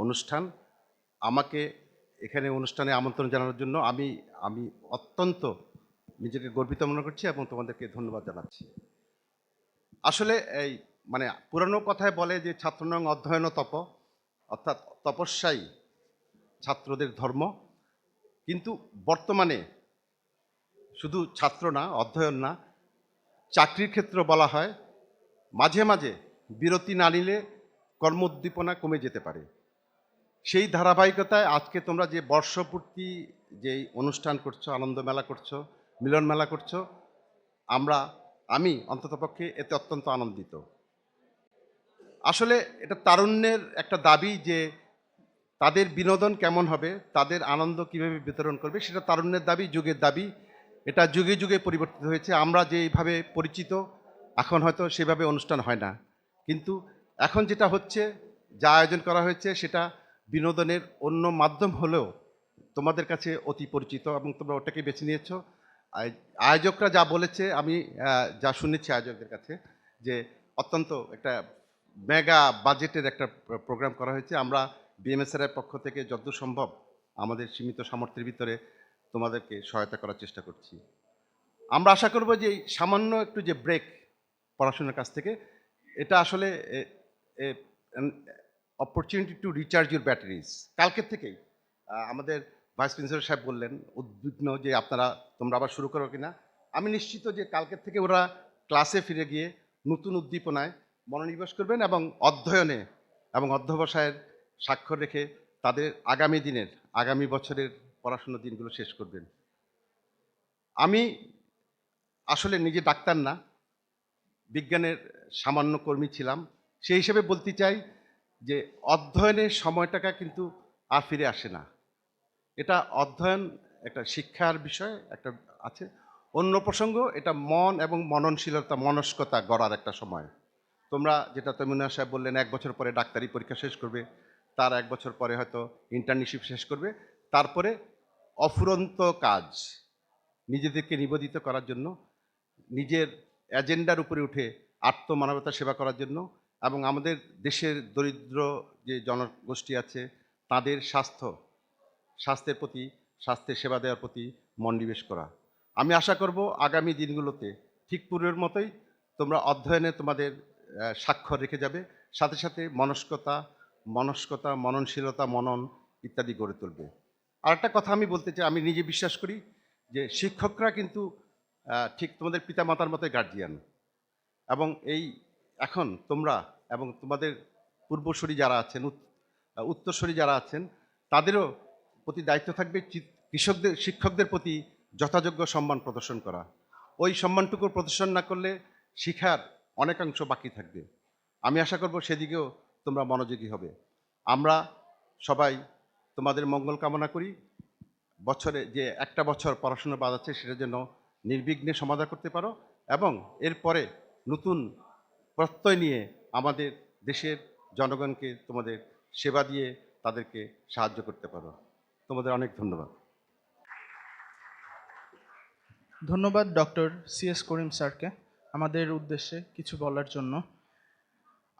অনুষ্ঠান, আমাকে এখানে অনুষ্ঠানে আমন্ত্রণ জানানোর জন্য আমি অত্যন্ত নিজেকে গর্বিত মনে করছি এবং তোমাদেরকে ধন্যবাদ জানাচ্ছি। আসলে এই মানে পুরানো কথায় বলে যে ছাত্রনং অধ্যয়ন তপ, অর্থাৎ তপস্যাই ছাত্রদের ধর্ম, কিন্তু বর্তমানে শুধু ছাত্র না, অধ্যয়ন না, চাকরির ক্ষেত্রে বলা হয় মাঝে মাঝে বিরতি না নিলে কর্মোদ্দীপনা কমে যেতে পারে। সেই ধারাবাহিকতায় আজকে তোমরা যে বর্ষপূর্তি যেই অনুষ্ঠান করছো, আনন্দ মেলা করছো, মিলন মেলা করছো, আমি অন্ততপক্ষে এতে অত্যন্ত আনন্দিত। আসলে এটা তারুণ্যের একটা দাবি যে তাদের বিনোদন কেমন হবে, তাদের আনন্দ কীভাবে বিতরণ করবে, সেটা তারুণ্যের দাবি, যুগের দাবি। এটা যুগে যুগে পরিবর্তিত হয়েছে। আমরা যেইভাবে পরিচিত এখন হয়তো সেভাবে অনুষ্ঠান হয় না, কিন্তু এখন যেটা হচ্ছে, যা আয়োজন করা হয়েছে সেটা বিনোদনের অন্য মাধ্যম হলেও তোমাদের কাছে অতি পরিচিত এবং তোমরা ওটাকে বেছে নিয়েছো। আয়োজকরা যা বলেছে, আমি যা শুনেছি আয়োজকদের কাছে, যে অত্যন্ত একটা মেগা বাজেটের একটা প্রোগ্রাম করা হয়েছে। আমরা বিএমএসআর পক্ষ থেকে যতদূর সম্ভব আমাদের সীমিত সামর্থ্যের ভিতরে তোমাদেরকে সহায়তা করার চেষ্টা করছি। আমরা আশা করব যে এই সামান্য একটু যে ব্রেক পড়াশোনার কাছ থেকে, এটা আসলে opportunity to recharge your batteries. কালকের থেকেই আমাদের ভাইস প্রিন্সিপাল সাহেব বললেন উদ্বিগ্ন যে তোমরা আবার শুরু করো কিনা। আমি নিশ্চিত যে কালকের থেকে ওরা ক্লাসে ফিরে গিয়ে নতুন উদ্দীপনায় মনোনিবেশ করবেন এবং অধ্যয়নে এবং অধ্যবসায়ের স্বাক্ষর রেখে তাদের আগামী বছরের পড়াশোনার দিনগুলো শেষ করবেন। আমি আসলে নিজে ডাক্তার না, বিজ্ঞানের সামান্য কর্মী ছিলাম। সেই হিসেবে বলতে চাই যে অধ্যয়নের সময়টাকা কিন্তু আর ফিরে আসে না। এটা অধ্যয়ন একটা শিক্ষার বিষয় একটা আছে। অন্য প্রসঙ্গ, এটা মন এবং মননশীলতা, মনস্কতা গড়ার একটা সময়। তোমরা যেটা তমিনা সাহেব বললেন, 1 বছর পরে ডাক্তারি পরীক্ষা শেষ করবে, তার 1 বছর পরে হয়তো ইন্টার্নশিপ শেষ করবে, তারপরে অফুরন্ত কাজ, নিজেদেরকে নিবেদিত করার জন্য, নিজের এজেন্ডার উপরে উঠে আত্মমানবতা সেবা করার জন্য এবং আমাদের দেশের দরিদ্র যে জনগোষ্ঠী আছে তাদের স্বাস্থ্যের প্রতি, স্বাস্থ্যের সেবা দেওয়ার প্রতি মনোনিবেশ করা। আমি আশা করব আগামী দিনগুলোতে ঠিক পূর্বের মতোই তোমরা অধ্যয়নে তোমাদের স্বাক্ষর রেখে যাবে, সাথে সাথে মনস্কতা, মননশীলতা, মনন ইত্যাদি গড়ে তুলবে। আর একটা কথা আমি বলতে চাই, আমি নিজে বিশ্বাস করি যে শিক্ষকরা কিন্তু ঠিক তোমাদের পিতামাতার মতোই গার্জিয়ান, এবং এই এখন তোমরা এবং তোমাদের পূর্বসূরি যারা আছেন, উত্তরসূরি যারা আছেন, তাদেরও প্রতি দায়িত্ব থাকবে শিক্ষকদের প্রতি যথাযোগ্য সম্মান প্রদর্শন করা। ওই সম্মানটুকু প্রদর্শন না করলে শিক্ষার অনেকাংশ বাকি থাকবে। আমি আশা করব সেদিকেও তোমরা মনোযোগী হবে। আমরা সবাই তোমাদের মঙ্গল কামনা করি। বছরে যে একটা বছর পড়াশোনা বাদ আছে সেটা যেন নির্বিঘ্নে সমাধান করতে পারো এবং এরপরে নতুন প্রত্যয় নিয়ে আমাদের দেশের জনগণকে তোমাদের সেবা দিয়ে তাদেরকে সাহায্য করতে পারো। তোমাদের অনেক ধন্যবাদ। ধন্যবাদ ডক্টর সিএস করিম স্যারকে আমাদের উদ্দেশ্যে কিছু বলার জন্য।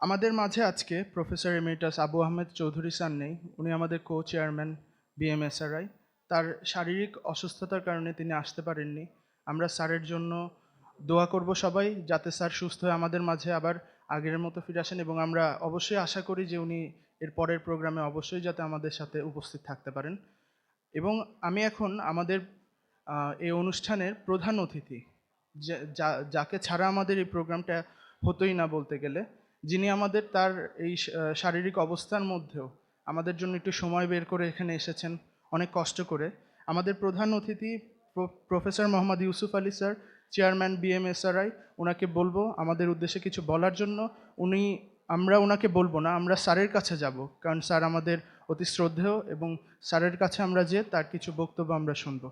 আমাদের মাঝে আজকে professor emeritus Abu Ahmed Chowdhury sir নেই। উনি আমাদের কো চেয়ারম্যান বিএমএসআরআই। তার শারীরিক অসুস্থতার কারণে তিনি আসতে পারেননি। আমরা স্যারের জন্য দোয়া করব সবাই, যাতে স্যার সুস্থ হয়ে আমাদের মাঝে আবার আগের মতো ফিরে আসেন, এবং আমরা অবশ্যই আশা করি যে উনি এর পরের প্রোগ্রামে অবশ্যই যাতে আমাদের সাথে উপস্থিত থাকতে পারেন। এবং আমি এখন আমাদের এই অনুষ্ঠানের প্রধান অতিথি, যাকে ছাড়া আমাদের এই প্রোগ্রামটা হতোই না বলতে গেলে, যিনি আমাদের তার এই শারীরিক অবস্থার মধ্যেও আমাদের জন্য একটু সময় বের করে এখানে এসেছেন অনেক কষ্ট করে। আমাদের প্রধান অতিথি professor Mohammad Yusuf Ali sir, chairman BMSRI. ওনাকে বলবো আমাদের উদ্দেশ্যে কিছু বলার জন্য। আমরা ওনাকে বলবো না, আমরা স্যারের কাছে যাব, কারণ স্যার আমাদের অতি শ্রদ্ধেয়, এবং স্যারের কাছে আমরা যে তার কিছু বক্তব্য আমরা শুনবো।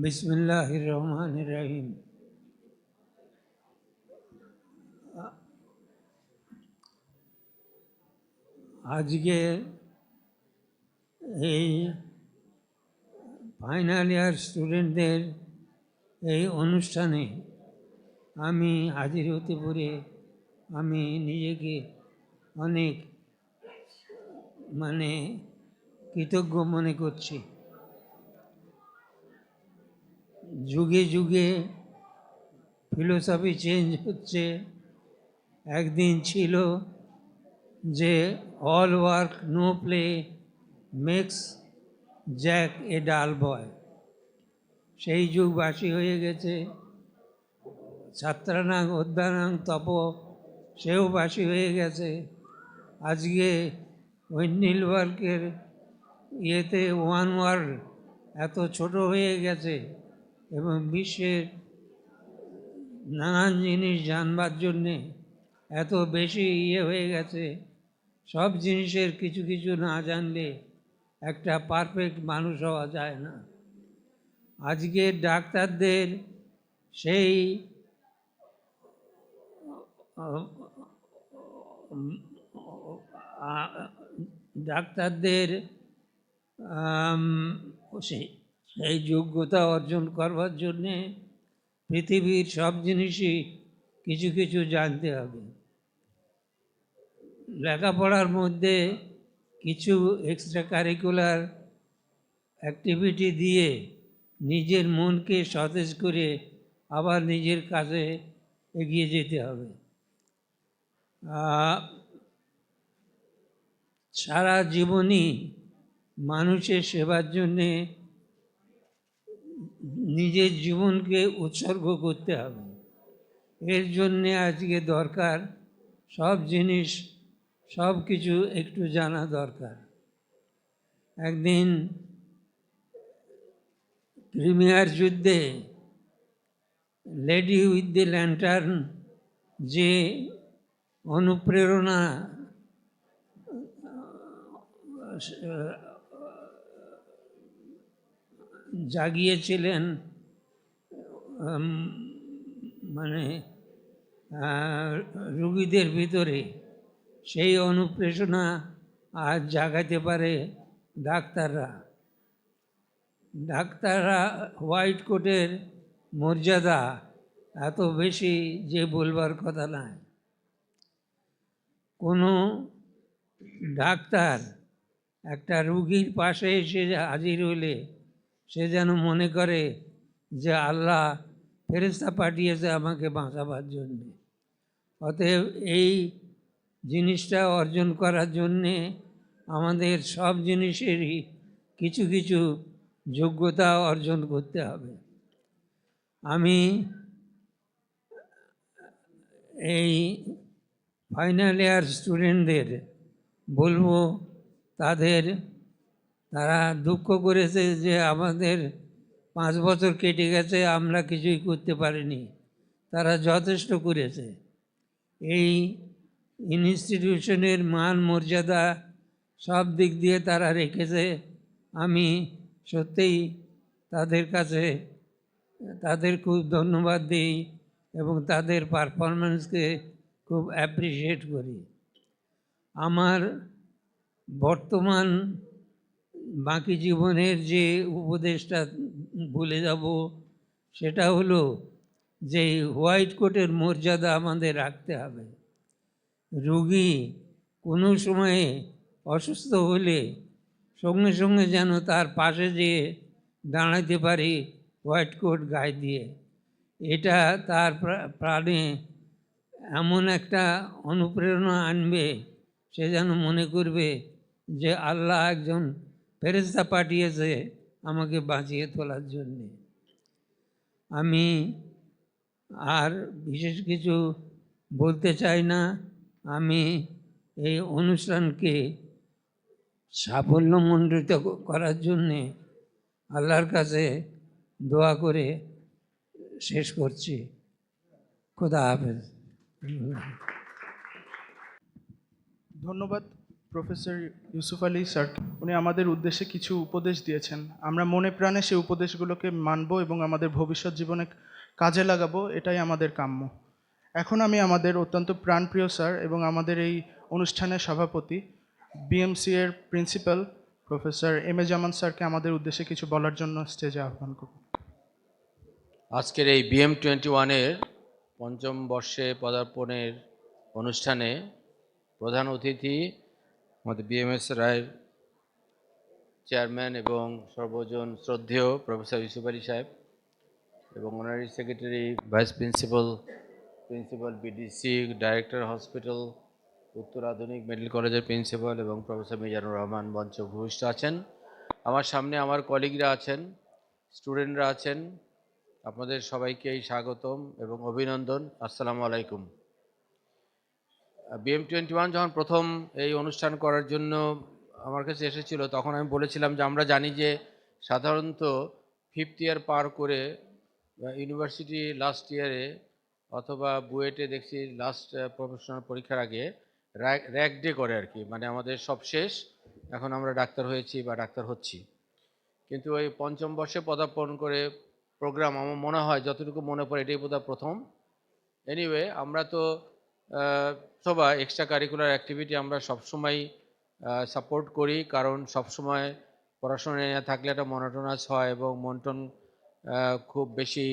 বিসমিল্লাহির রহমানির রহিম। আজকে এই ফাইনাল ইয়ার স্টুডেন্টদের এই অনুষ্ঠানে আমি হাজির হতে পেরে আমি নিজেকে অনেক কৃতজ্ঞ মনে করছি। যুগে যুগে ফিলোসফি চেঞ্জ হচ্ছে। একদিন ছিল যে all work no play makes Jack a dull boy, সেই যুগ বাসি হয়ে গেছে। ছাত্রানাং অধ্যয়নাং তপ, সেও বাসি হয়ে গেছে। আজকে ওই নীলওয়ার্কের ইয়েতে ওয়ান ওয়ার্ল্ড এত ছোট হয়ে গেছে, এবং বিশ্বের নানান জিনিস জানবার জন্যে এত বেশি হয়ে গেছে। সব জিনিসের কিছু কিছু না জানলে একটা পারফেক্ট মানুষ হওয়া যায় না। আজকে ডাক্তারদের সেই সেই যোগ্যতা অর্জন করবার জন্যে পৃথিবীর সব জিনিসই কিছু কিছু জানতে হবে। লেখাপড়ার মধ্যে কিছু এক্সট্রা কারিকুলার অ্যাক্টিভিটি দিয়ে নিজের মনকে সতেজ করে আবার নিজের কাজে এগিয়ে যেতে হবে। সারা জীবনই মানুষের সেবার জন্যে নিজের জীবনকে উৎসর্গ করতে হবে। এর জন্যে আজকে দরকার সব জিনিস, সব কিছু একটু জানা দরকার। একদিন ক্রিমিয়ার যুদ্ধে লেডি উইথ দি ল্যান্টার্ন যে অনুপ্রেরণা জাগিয়েছিলেন, রুগীদের ভিতরে, সেই অনুপ্রেরণা আজ জাগাতে পারে ডাক্তাররা। ডাক্তাররা হোয়াইট কোটের মর্যাদা এত বেশি যে বলবার কথা নয়। কোনো ডাক্তার একটা রুগীর পাশে এসে হাজির হলে সে যেন মনে করে যে আল্লাহ ফেরেশতা পাঠিয়েছে আমাকে বাঁচাবার জন্যে। অতএব এই জিনিসটা অর্জন করার জন্যে আমাদের সব জিনিসেরই কিছু কিছু যোগ্যতা অর্জন করতে হবে। আমি এই ফাইনাল ইয়ার স্টুডেন্টদের বলবো, তারা দুঃখ করেছে যে আমাদের 5 বছর কেটে গেছে, আমরা কিছুই করতে পারিনি। তারা যথেষ্ট করেছে। এই ইনস্টিটিউশনের মান মর্যাদা সব দিক দিয়ে তারা রেখেছে। আমি সত্যিই তাদের কাছে খুব ধন্যবাদ দিই, এবং তাদের পারফরমেন্সকে খুব অ্যাপ্রিসিয়েট করি। আমার বর্তমান বাকি জীবনের যে উপদেশটা ভুলে যাব সেটা হলো যে হোয়াইট কোটের মর্যাদা আমাদের রাখতে হবে। রোগী কোনো সময়ে অসুস্থ হলে সঙ্গে সঙ্গে যেন তার পাশে যেয়ে দাঁড়াতে পারি হোয়াইট কোট গায়ে দিয়ে। এটা তার প্রাণে এমন একটা অনুপ্রেরণা আনবে, সে যেন মনে করবে যে আল্লাহ একজন ফেরেশতা পাঠিয়েছে আমাকে বাঁচিয়ে তোলার জন্যে। আমি আর বিশেষ কিছু বলতে চাই না। আমি এই অনুষ্ঠানকে সাফল্যমণ্ডিত করার জন্যে আল্লাহর কাছে দোয়া করে শেষ করছি। খোদা হাফেজ। ধন্যবাদ প্রফেসর ইউসুফ আলী স্যার। উনি আমাদের উদ্দেশ্যে কিছু উপদেশ দিয়েছেন। আমরা মনে প্রাণে সেই উপদেশগুলোকে মানব এবং আমাদের ভবিষ্যৎ জীবনে কাজে লাগাবো, এটাই আমাদের কাম্য। এখন আমি আমাদের অত্যন্ত প্রাণপ্রিয় স্যার এবং আমাদের এই অনুষ্ঠানের সভাপতি বিএমসি এর principal professor M A Zaman স্যারকে আমাদের উদ্দেশ্যে কিছু বলার জন্য স্টেজে আহ্বান করব। আজকের এই BM21-এর পঞ্চম বর্ষে পদার্পণের অনুষ্ঠানে প্রধান অতিথি আমাদের BMS রায়ের চেয়ারম্যান এবং সর্বজন শ্রদ্ধেয় প্রফেসর ইউসুফ আলী সাহেব এবং honorary secretary vice principal BDC director hospital উত্তর আধুনিক মেডিকেল কলেজের প্রিন্সিপাল এবং প্রফেসর মিজানুর রহমান মঞ্চ ভূমিষ্ঠ আছেন। আমার সামনে আমার কলিগরা আছেন, স্টুডেন্টরা আছেন। আপনাদের সবাইকেই স্বাগতম এবং অভিনন্দন। আসসালামু আলাইকুম। BM21 যখন প্রথম এই অনুষ্ঠান করার জন্য আমার কাছে এসেছিল, তখন আমি বলেছিলাম যে আমরা জানি যে সাধারণত 5th ইয়ার পার করে ইউনিভার্সিটি লাস্ট ইয়ারে অথবা বুয়েটে দেখছি লাস্ট প্রফেশনাল পরীক্ষার আগে র্যাক ডে করে আর কি, মানে আমাদের সব শেষ, এখন আমরা ডাক্তার হয়েছি বা ডাক্তার হচ্ছি। কিন্তু ওই পঞ্চম বর্ষে পদার্পণ করে প্রোগ্রাম আমার মনে হয় যতটুকু মনে পড়ে এটাই বোধহয় প্রথম। এনিওয়ে, আমরা তো সবাই এক্সট্রা কারিকুলার অ্যাক্টিভিটি আমরা সবসময় সাপোর্ট করি, কারণ সবসময় পড়াশোনা নিয়ে থাকলে একটা মনোটোনাস হয় এবং মনটন খুব বেশি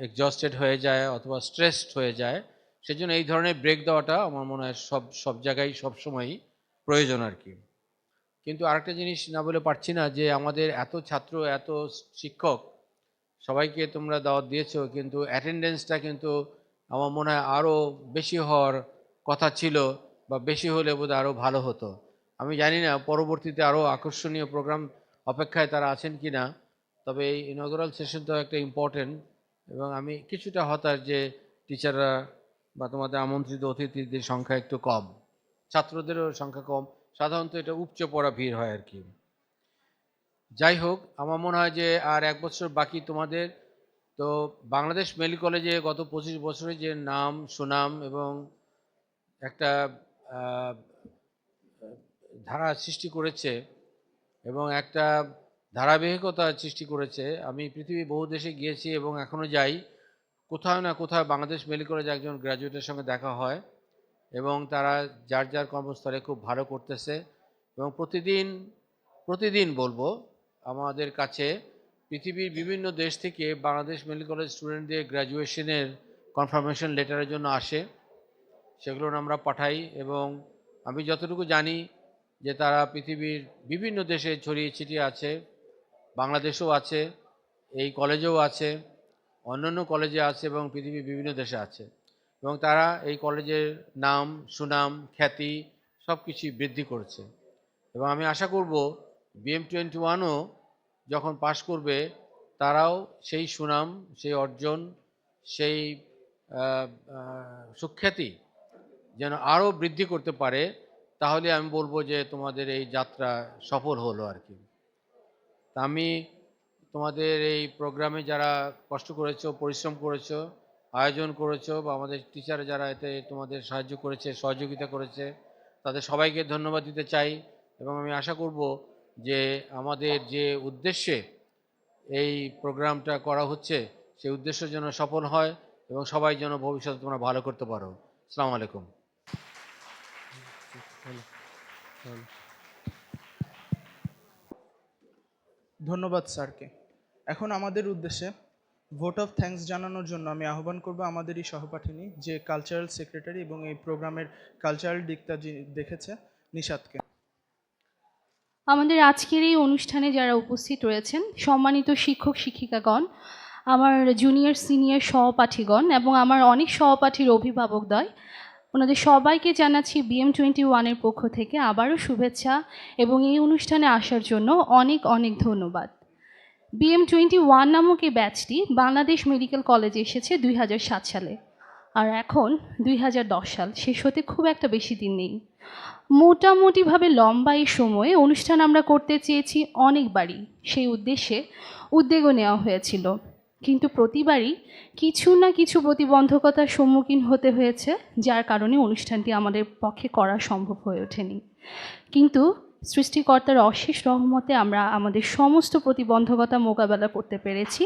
এক্সজস্টেড হয়ে যায় অথবা স্ট্রেসড হয়ে যায়। সেজন্য এই ধরনের ব্রেক দেওয়াটা আমার মনে হয় সব জায়গায় সবসময়ই প্রয়োজন আর কি। কিন্তু আরেকটা জিনিস না বলে পারছি না যে আমাদের এত ছাত্র, এত শিক্ষক, সবাইকে তোমরা দাওয়াত দিয়েছো, কিন্তু অ্যাটেন্ডেন্সটা কিন্তু আমার মনে হয় আরও বেশি হওয়ার কথা ছিল, বা বেশি হলে বোধহয় আরও ভালো হতো। আমি জানি না পরবর্তীতে আরও আকর্ষণীয় প্রোগ্রাম অপেক্ষায় তারা আছেন কি না, তবে এই ইনঅগ্রাল সেশন তো একটা ইম্পর্টেন্ট। এবং আমি কিছুটা হতাশ যে টিচাররা বা তোমাদের আমন্ত্রিত অতিথিদের সংখ্যা একটু কম, ছাত্রদেরও সংখ্যা কম। সাধারণত এটা উপচে পড়া ভিড় হয় আর কি। যাই হোক, আমার মনে হয় যে আর 1 বছর বাকি তোমাদের। তো বাংলাদেশ মেডিকেল কলেজে গত 25 বছরে যে নাম সুনাম এবং একটা ধারা সৃষ্টি করেছে এবং একটা ধারাবাহিকতা সৃষ্টি করেছে। আমি পৃথিবীর বহু দেশে গিয়েছি এবং এখনও যাই, কোথাও না কোথাও বাংলাদেশ মেডিকেল কলেজে একজন গ্র্যাজুয়েটের সঙ্গে দেখা হয় এবং তারা যার যার কর্মস্থলে খুব ভালো করতেছে। এবং প্রতিদিন বলবো আমাদের কাছে পৃথিবীর বিভিন্ন দেশ থেকে বাংলাদেশ মেডিকেল কলেজ স্টুডেন্টদের গ্র্যাজুয়েশনের কনফার্মেশন লেটারের জন্য আসে, সেগুলো আমরা পাঠাই। এবং আমি যতটুকু জানি যে তারা পৃথিবীর বিভিন্ন দেশে ছড়িয়ে ছিটিয়ে আছে, বাংলাদেশেও আছে, এই কলেজেও আছে, অন্যান্য কলেজে আছে এবং পৃথিবীর বিভিন্ন দেশে আছে। এবং তারা এই কলেজের নাম সুনাম খ্যাতি সব কিছুই বৃদ্ধি করেছে। এবং আমি আশা করব BM21ও যখন পাশ করবে তারাও সেই সুনাম, সেই অর্জন, সেই সুখ্যাতি যেন আরও বৃদ্ধি করতে পারে। তাহলে আমি বলবো যে তোমাদের এই যাত্রা সফল হলো আর কি। তা আমি তোমাদের এই প্রোগ্রামে যারা কষ্ট করেছো, পরিশ্রম করেছো, আয়োজন করেছো, বা আমাদের টিচার যারা এতে তোমাদের সাহায্য করেছে, সহযোগিতা করেছে, তাদের সবাইকে ধন্যবাদ দিতে চাই। এবং আমি আশা করব যে আমাদের যে উদ্দেশ্যে এই প্রোগ্রামটা করা হচ্ছে সেই উদ্দেশ্য যেন সফল হয় এবং সবাই যেন ভবিষ্যতে তোমরা ভালো করতে পারো। আসসালামু আলাইকুম। ধন্যবাদ স্যারকে। এখন আমাদের উদ্দেশ্যে ভোট অফ থ্যাঙ্কস জানানোর জন্য আমি আহ্বান করব আমাদেরই সহপাঠিনী, যে কালচারাল সেক্রেটারি এবং এই প্রোগ্রামের কালচারাল দিকটা দেখেছে, নিশাতকে। আমাদের আজকের এই অনুষ্ঠানে যারা উপস্থিত রয়েছেন, সম্মানিত শিক্ষক শিক্ষিকাগণ, আমার জুনিয়র সিনিয়র সহপাঠীগণ এবং আমার অনেক সহপাঠীর অভিভাবকদ্বয়, ওনাদের সবাইকে জানাচ্ছি BM21-এর পক্ষ থেকে আবারও শুভেচ্ছা এবং এই অনুষ্ঠানে আসার জন্য অনেক অনেক ধন্যবাদ। BM21 নামক এই ব্যাচটি বাংলাদেশ মেডিকেল কলেজে এসেছে 2007 সালে, আর এখন 2010 সাল, শেষ হতে খুব একটা বেশি দিন নেই। মোটামুটিভাবে লম্বা এই সময়ে অনুষ্ঠান আমরা করতে চেয়েছি অনেকবারই, সেই উদ্দেশ্যে উদ্যোগও নেওয়া হয়েছিল, কিন্তু প্রতিবারই কিছু না কিছু প্রতিবন্ধকতার সম্মুখীন হতে হয়েছে, যার কারণে অনুষ্ঠানটি আমাদের পক্ষে করা সম্ভব হয়ে ওঠেনি। কিন্তু সৃষ্টিকর্তার অশেষ রহমতে আমরা আমাদের সমস্ত প্রতিবন্ধকতা মোকাবেলা করতে পেরেছি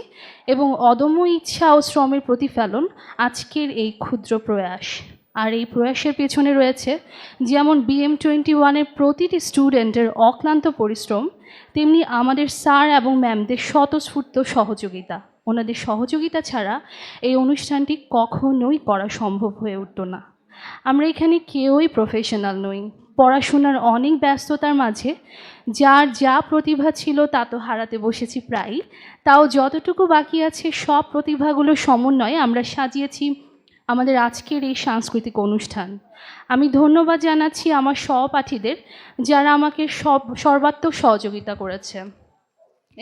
এবং অদম্য ইচ্ছা ও শ্রমের প্রতিফলন আজকের এই ক্ষুদ্র প্রয়াস। আর এই প্রয়াসের পেছনে রয়েছে যেমন BM21-এর প্রতিটি স্টুডেন্টের অক্লান্ত পরিশ্রম, তেমনি আমাদের স্যার এবং ম্যামদের স্বতঃস্ফূর্ত সহযোগিতা। ওনাদের সহযোগিতা ছাড়া এই অনুষ্ঠানটি কখনোই করা সম্ভব হয়ে উঠত না। আমরা এখানে কেউই প্রফেশনাল নই, পড়াশোনার অনেক ব্যস্ততার মাঝে যার যা প্রতিভা ছিল তা তো হারাতে বসেছি প্রায়ই, তাও যতটুকু বাকি আছে সব প্রতিভাগুলোর সমন্বয়ে আমরা সাজিয়েছি আমাদের আজকের এই সাংস্কৃতিক অনুষ্ঠান। আমি ধন্যবাদ জানাচ্ছি আমার সহপাঠীদের, যারা আমাকে সর্বাত্মক সহযোগিতা করেছে,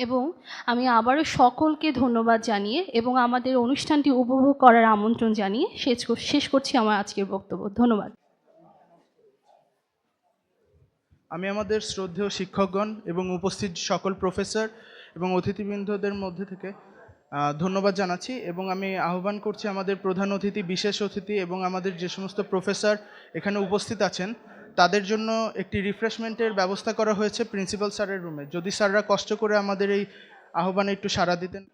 এবং আমি আবারও সকলকে ধন্যবাদ জানিয়ে এবং আমাদের অনুষ্ঠানটি উপভোগ করার আমন্ত্রণ জানিয়ে শেষ করছি আমার আজকের বক্তব্য। ধন্যবাদ। আমি আমাদের শ্রদ্ধেয় শিক্ষকগণ এবং উপস্থিত সকল প্রফেসর এবং অতিথিবৃন্দদের মধ্যে থেকে ধন্যবাদ জানাচ্ছি, এবং আমি আহ্বান করছি আমাদের প্রধান অতিথি, বিশেষ অতিথি এবং আমাদের যে সমস্ত প্রফেসর এখানে উপস্থিত আছেন তাদের জন্য একটি রিফ্রেশমেন্টের ব্যবস্থা করা হয়েছে প্রিন্সিপাল স্যারের রুমে। যদি স্যাররা কষ্ট করে আমাদের এই আহ্বানে একটু সাড়া দিতেন।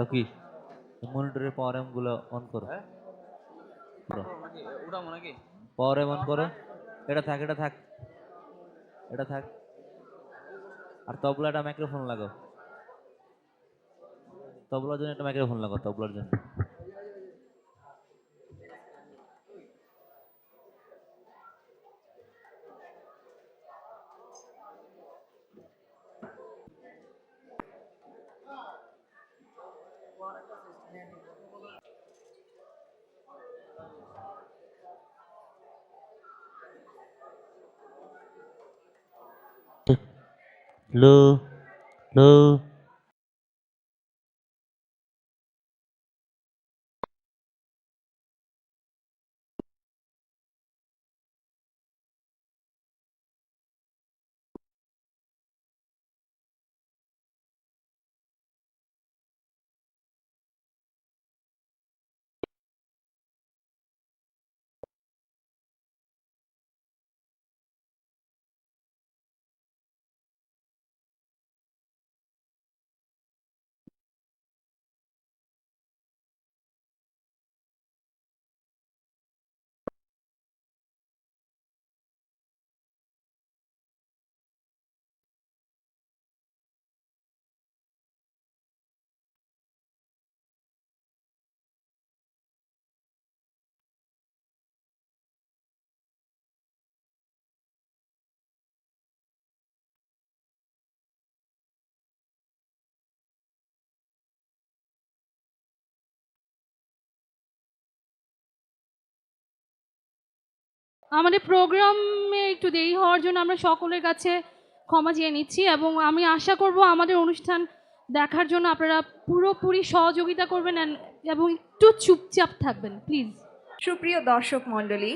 রকি মনিটরের পাওয়ার এম গুলো অন করো, পাওয়ার এম অন করো। এটা থাক, এটা থাক, এটা থাক। আর তবলাটা মাইক্রোফোন লাগাও, তবলার জন্য একটা মাইক্রোফোন লাগাও, তবলার জন্য। লো লো আমাদের প্রোগ্রামে একটু দেরি হওয়ার জন্য আমরা সকলের কাছে ক্ষমা চেয়ে নিচ্ছি, এবং আমি আশা করব আমাদের অনুষ্ঠান দেখার জন্য আপনারা পুরোপুরি সহযোগিতা করবেন এবং একটু চুপচাপ থাকবেন প্লিজ। সুপ্রিয় দর্শক মণ্ডলী,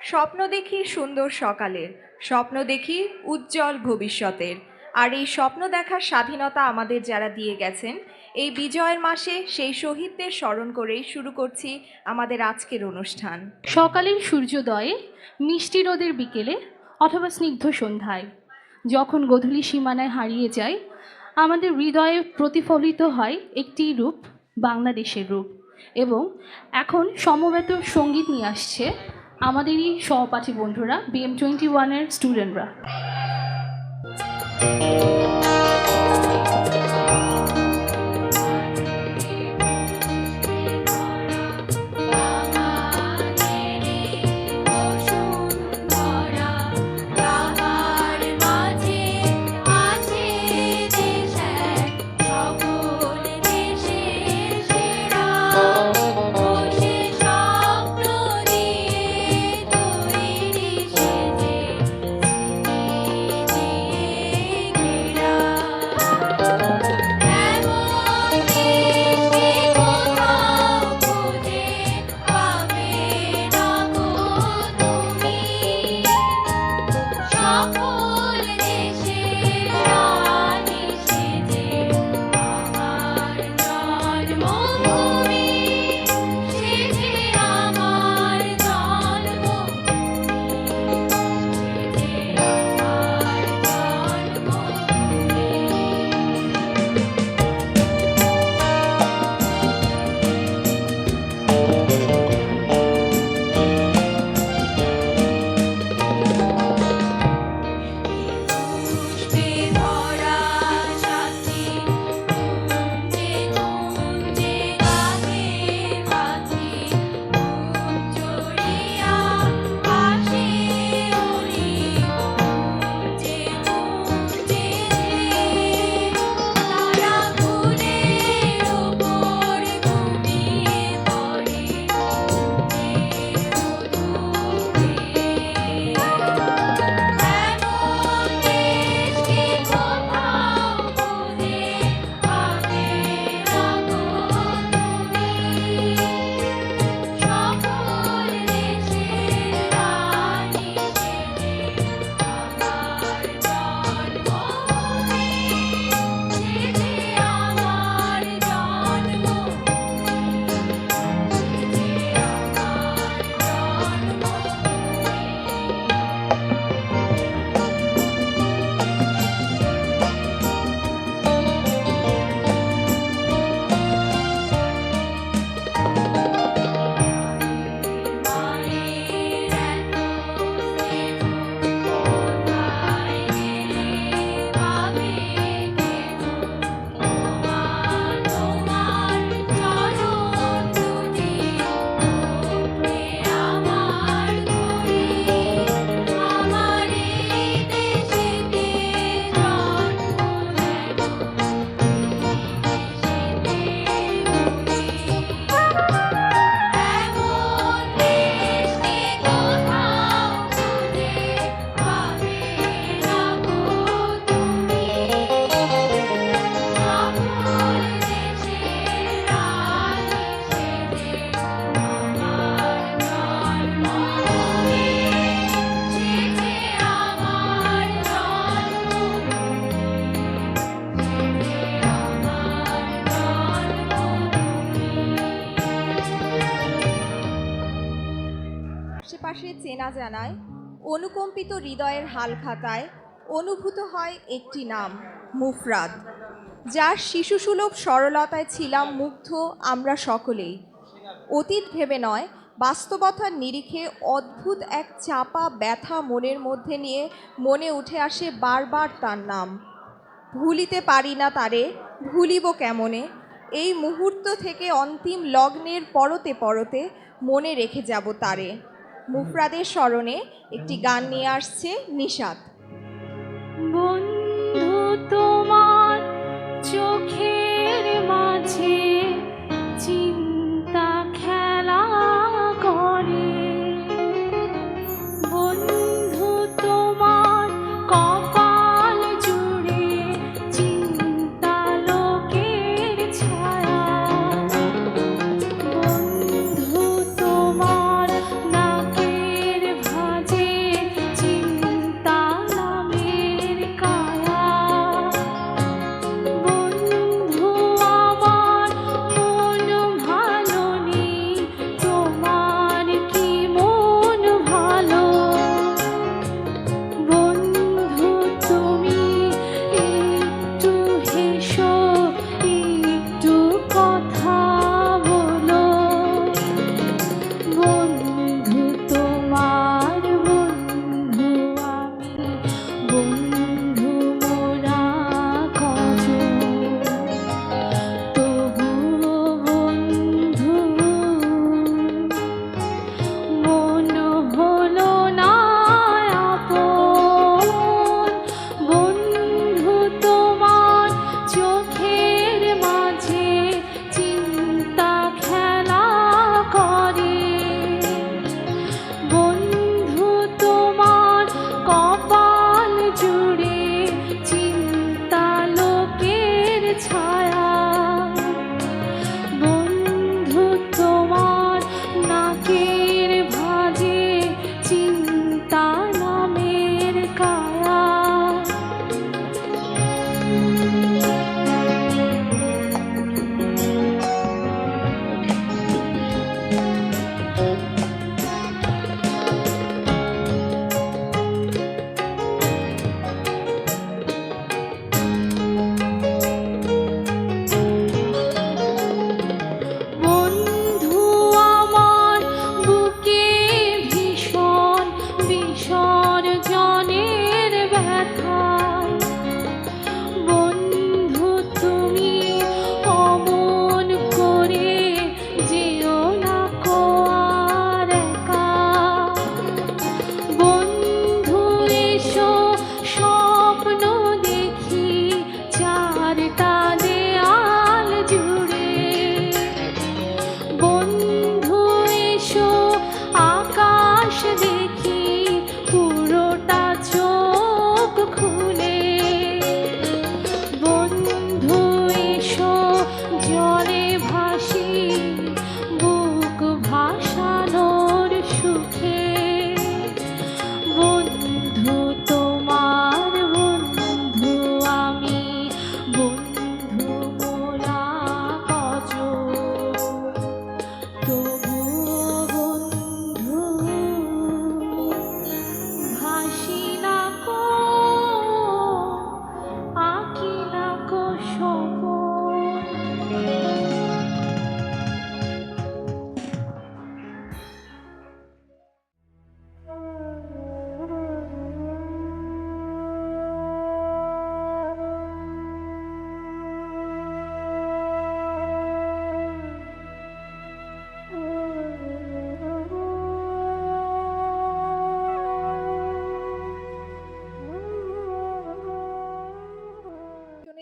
স্বপ্ন দেখি সুন্দর সকালের, স্বপ্ন দেখি উজ্জ্বল ভবিষ্যতের। আর এই স্বপ্ন দেখার স্বাধীনতা আমাদের যারা দিয়ে গেছেন, এই বিজয়ের মাসে সেই শহীদদের স্মরণ করেই শুরু করছি আমাদের আজকের অনুষ্ঠান। সকালের সূর্যোদয়ে, মিষ্টি রোদের বিকেলে অথবা স্নিগ্ধ সন্ধ্যায়, যখন গোধূলি সীমানায় হারিয়ে যায়, আমাদের হৃদয়ে প্রতিফলিত হয় একটি রূপ, বাংলাদেশের রূপ। এবং এখন সমবেত সঙ্গীত নিয়ে আসছে আমাদেরই সহপাঠী বন্ধুরা, BM21-এর স্টুডেন্টরা। আশেপাশে চেনা জানায়, অনুকম্পিত হৃদয়ের হাল খাতায় অনুভূত হয় একটি নাম, মুফরাদ, যার শিশুসুলভ সরলতায় ছিলাম মুগ্ধ আমরা সকলেই। অতীত ভেবে নয়, বাস্তবতার নিরিখে অদ্ভুত এক চাপা ব্যথা মনের মধ্যে নিয়ে মনে উঠে আসে বারবার তার নাম। ভুলিতে পারি না তারে, ভুলিব কেমনে, এই মুহূর্ত থেকে অন্তিম লগ্নের পরতে পরতে মনে রেখে যাব তারে। মুফরাদের স্মরণে একটি গান নিয়ে আসছে নিশাত। বন্ধু তোমার চোখের মাঝে চিন্তা খেলা করে, বন্ধু তোমার কপাল জুড়ে চিন্তা লোকের ছায়া, বন্ধু তোমার নাকের ভাঁজে চিন্তা নামের কায়া।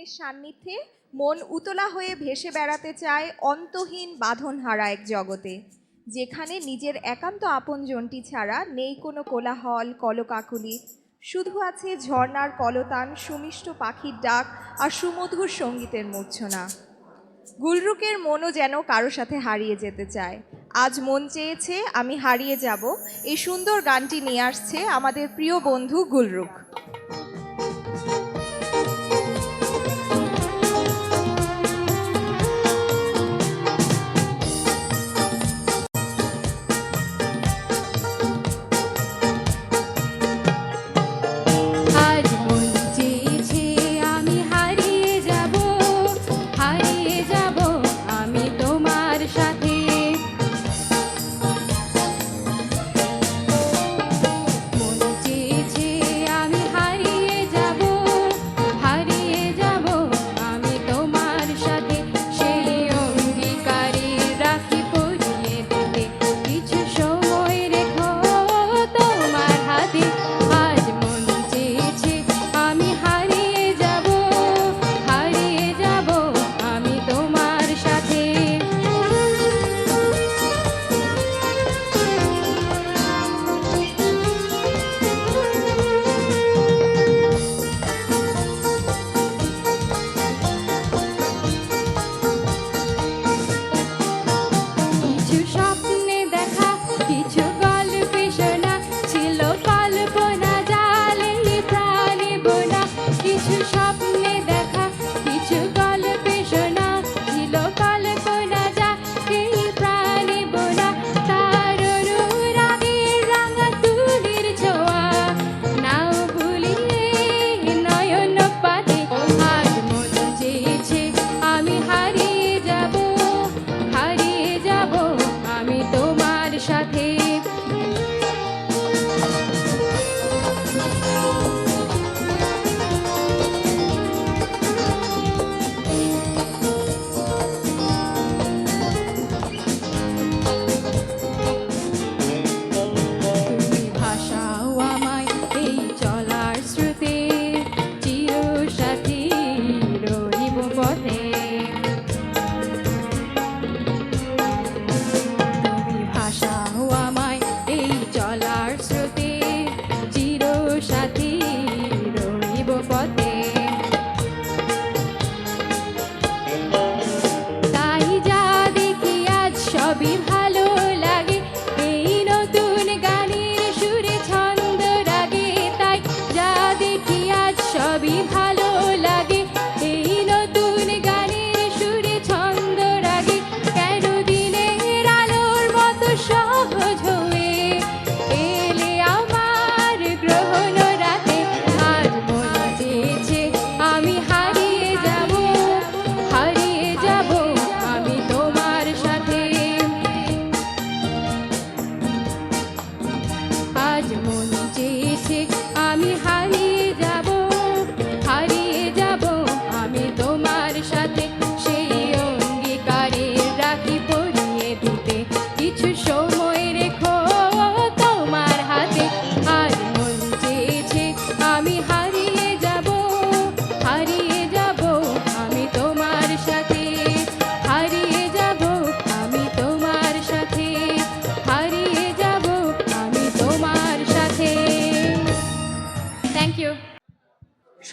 প্রিয়জনের সান্নিধ্যে মন উতলা হয়ে ভেসে বেড়াতে চায় অন্তহীন বাঁধনহারা এক জগতে, যেখানে নিজের একান্ত আপনজনটি ছাড়া নেই কোনো কোলাহল কলকাকুলি, শুধু আছে ঝর্ণার কলতান, সুমিষ্ট পাখির ডাক আর সুমধুর সঙ্গীতের মূর্ছনা। গুলরুকের মনও যেন কারো সাথে হারিয়ে যেতে চায়। আজ মন চেয়েছে আমি হারিয়ে যাব, এই সুন্দর গানটি নিয়ে আসছে আমাদের প্রিয় বন্ধু গুলরুক।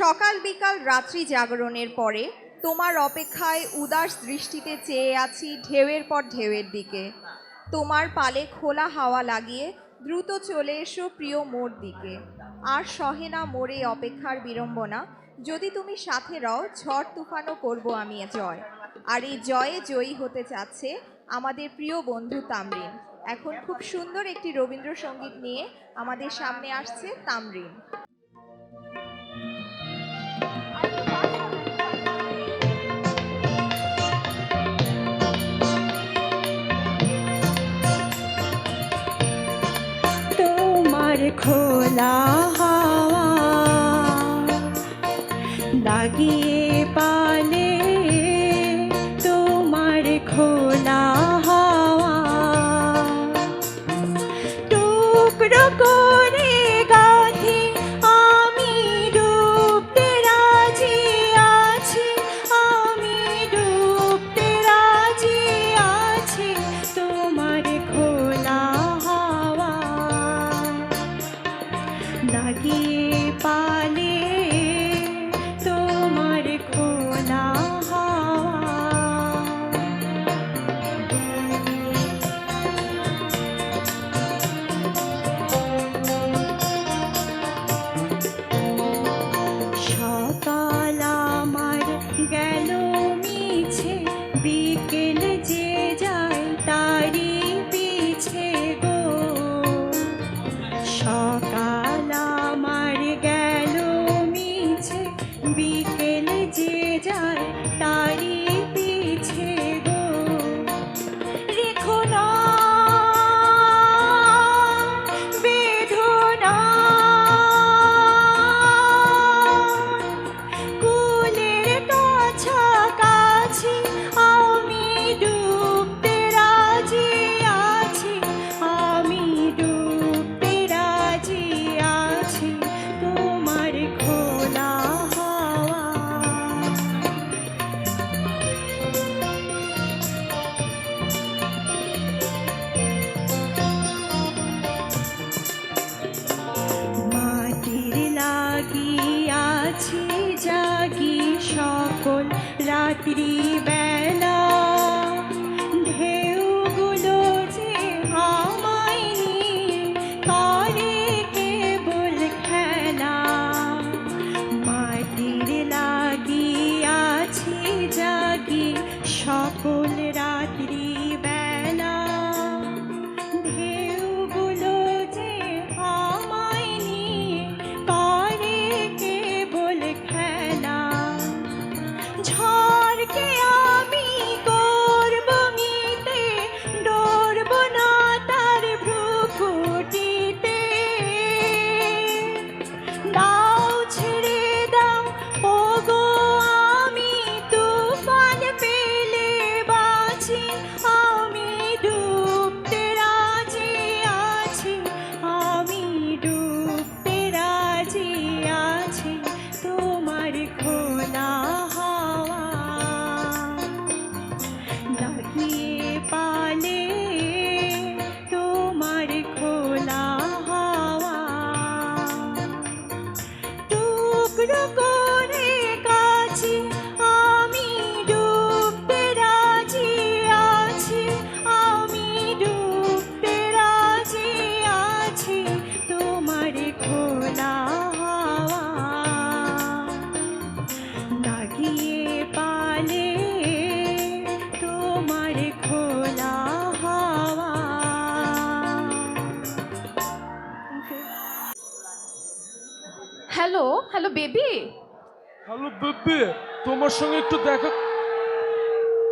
সকাল বিকাল রাত্রি জাগরণের পরে তোমার অপেক্ষায় উদাস দৃষ্টিতে চেয়ে আছি ঢেউয়ের পর ঢেউয়ের দিকে। তোমার পালে খোলা হাওয়া লাগিয়ে দ্রুত চলে এসো প্রিয় মোর দিকে। আর সহে না মোরে অপেক্ষার বিড়ম্বনা, যদি তুমি সাথে রও ঝড় তুফানও করবো আমি জয়। আর এই জয়ে জয়ী হতে চাচ্ছে আমাদের প্রিয় বন্ধু তামরিন। এখন খুব সুন্দর একটি রবীন্দ্রসঙ্গীত নিয়ে আমাদের সামনে আসছে তামরিন। তোমার খোলা হাওয়া লাগিয়ে পালে, তোমার খোলা হাওয়া টুকরো করে গাঁথি আমি ডুবতে রাজি আছি। লাগিয়ে পালে তোমার খোলা হাওয়া। সকাল আমার গেল মিছে, বিকেল যে যায় তারি পিছে গো। সকাল আমার গেল মিছে, বিকেল যে যায় তারি পিছে গো। রেখো না বেদনা কুলের কাছাকাছি, আমি ডুবতে রাজি আছি, আমি ডুবতে রাজি আছি তোমার খোলা হাওয়া। মাটির লাগিয়াছি জাগি সকল রাত্রি বেলা, ঢেউগুলো যে আমায় নিয়ে করে কেবল খেলা। মাটির লাগিয়াছি জাগি সকল রাত্রি বেলা, ঢেউগুলো যে আমায় নিয়ে করে কেবল খেলা। ঝড়কে আমি করব মিতে, ডরব না তার ভ্রুকুটিতে। দাও ছেড়ে দাও ওগো আমি তুফান পেলে বাঁচি, আমি ডুবতে রাজি আছি, আমি ডুবতে রাজি আছি তোমার খোলা হাওয়া। লাগিয়ে পালে তোমার খোলা হাওয়া। টুকরো করে কাছি, আমি ডুবতে রাজি আছি, আমি ডুবতে রাজি আছি তোমার খোলা হাওয়া। লাগিয়ে পালে তোমার খোলা হাওয়া। Hello hello baby, hello baby, তোমার সঙ্গে একটু দেখা।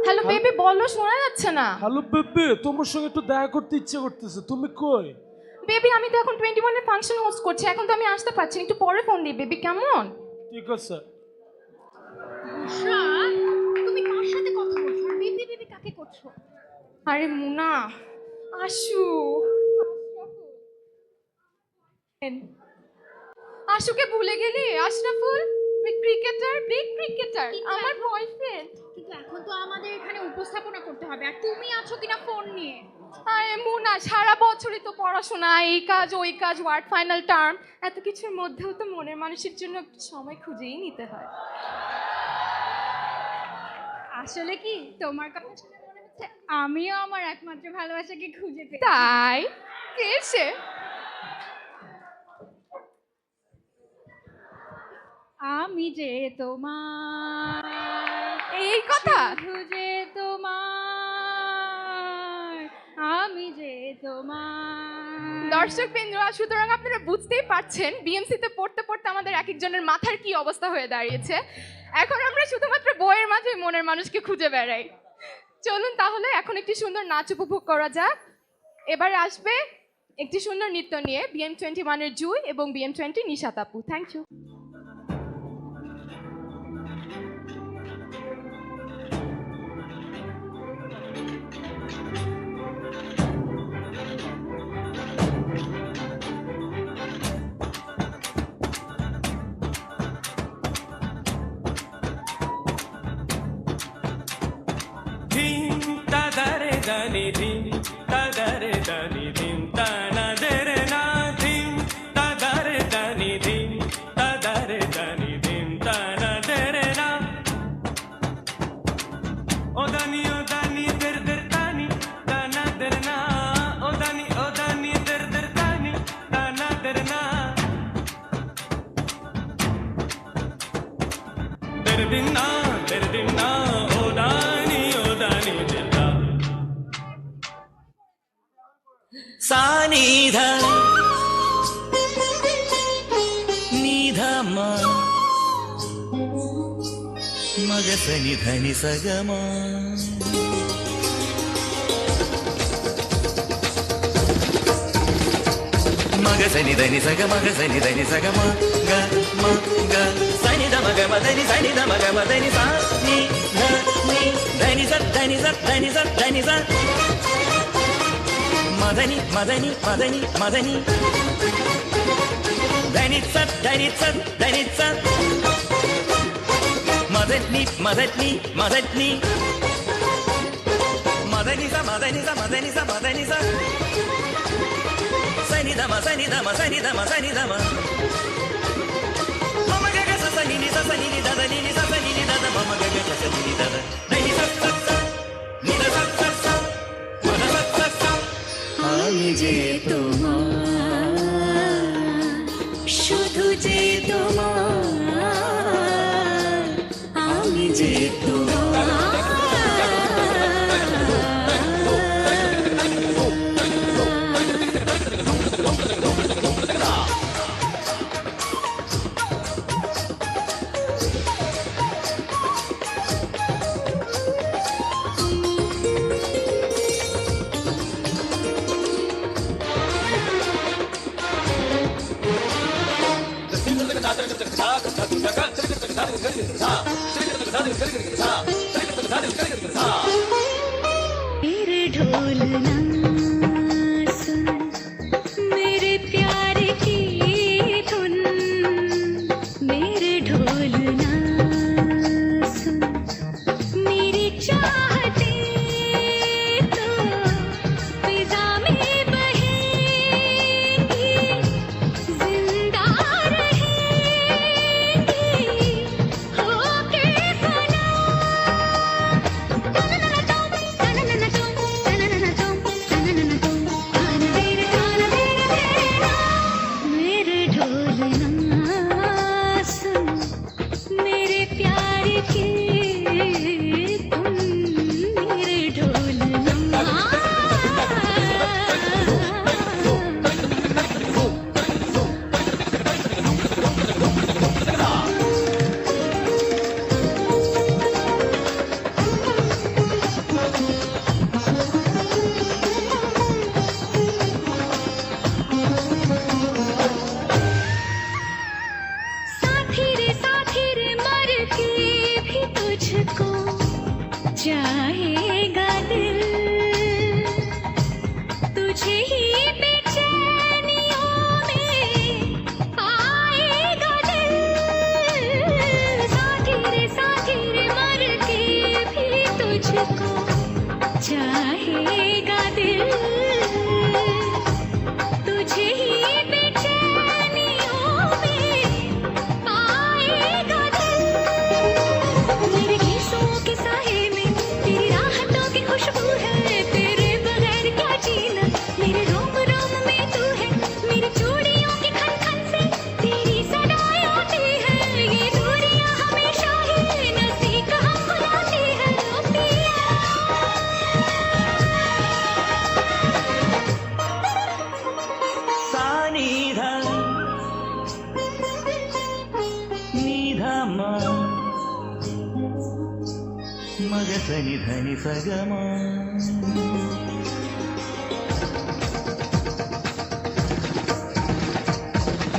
হ্যালো বেবি বলো, শোনা যাচ্ছে না। হ্যালো বেবি, তোমার সঙ্গে একটু দেখা করতে ইচ্ছে করতেছে, তুমি কই? বেবি আমি তো এখন 21 এর ফাংশন হোস্ট করছি, এখন তো আমি আসতে পারছি না, একটু পরে ফোন দিই বেবি, কেমন? ঠিক আছে। তুমি কার সাথে কথা বলছো? বেবি বেবি কাকে করছো? আরে মুনা, আশু। আশুকে ভুলে গেলি? আশরাফুল, ক্রিকেটার, বিগ ক্রিকেটার, আমার বয়ফ্রেন্ড। কিন্তু এখন তো আমাদের এখানে উপস্থাপনা করতে হবে, আর তুমি আছো কিনা ফোন নিয়ে। আরে মুনা, সারা বছরই তো পড়াশোনা, এই কাজ ওই কাজ, ওয়ার্ড ফাইনাল টার্ম, এত কিছুর মধ্যেও তো মনের মানুষের জন্য একটু সময় খুঁজেই নিতে হয়। আসলে কি তোমার কথা শুনে মনে হচ্ছে আমিও আমার একমাত্র ভালোবাসাকে খুঁজে পেয়েছি। তাই? কে সে? আমি যে তোমার, এই কথা যে তোমার, আমি যে তোমার। দর্শক বিন্দু, সুতরাং আপনারা বুঝতেই পারছেন বিএমসিতে পড়তে পড়তে আমাদের এক একজনের মাথার কি অবস্থা হয়ে দাঁড়িয়েছে। এখন আমরা শুধুমাত্র বইয়ের মাঝে মনের মানুষকে খুঁজে বেড়াই। চলুন তাহলে এখন একটি সুন্দর নাচ উপভোগ করা যাক। এবারে আসবে একটি সুন্দর নৃত্য নিয়ে BM21 এর জুই এবং BM20 নিশাত আপু। Thank you. దని ధిం తదరే దని ధిం తనదరే నా ధిం తదరే దని Sanidha Nidha ma Magasani dhani sagama Magasani dhani sagama Magasani dhani sagama Ga ma ga Sani dha magama dhani Sani dha magama dhani Sa ni dha ni Dhani sa dhani sa dhani sa dhani sa Madani, Madani, Madani, Madani. Danitsa, Danitsa, Danitsa. Madani, Madani, Madani. Madanisa, Madanisa, Madanisa, Madanisa. Sanidama, Sanidama, Sanidama, Sanidama. Mama gaga sa sanini sa sanini da da nini sa sanini da da mama gaga sa sanini da da. Danisa, sa sa. Nida sa sa sa. Mada sa sa sa. আমি যে তোমার শুধু যে তোমার আমি যে मेरे ढोल ना सुन मेरे प्यार की धुन मेरे ढोल ना सुन मेरी चाहते तो फिजा में बहेंगी जिंदा रहेंगी होके फना मेरे ढोल ना सुन मेरे प्यार की धुन मेरे ढोल ना साथी रे मर के भी तुझको चाहेगा दिल तुझे ही बेचैनियों में पाएगा दिल साथी रे मर के भी तुझको चाहेगा दिल तुझे ही बेचैनियों में पाएगा दिल मेरे गीसों के साए में तेरी राहतों की खुशबू है तेरे बगैर क्या जीना मेरे रोम रोम में तू है मेरी चूड़ियों की खन खन से तेरी सदाएं आती है ये दूरियां हमेशा ही नजदीक हम बुलाती है ओ पिया Sanidha Nidha ma Magasani dhani sagama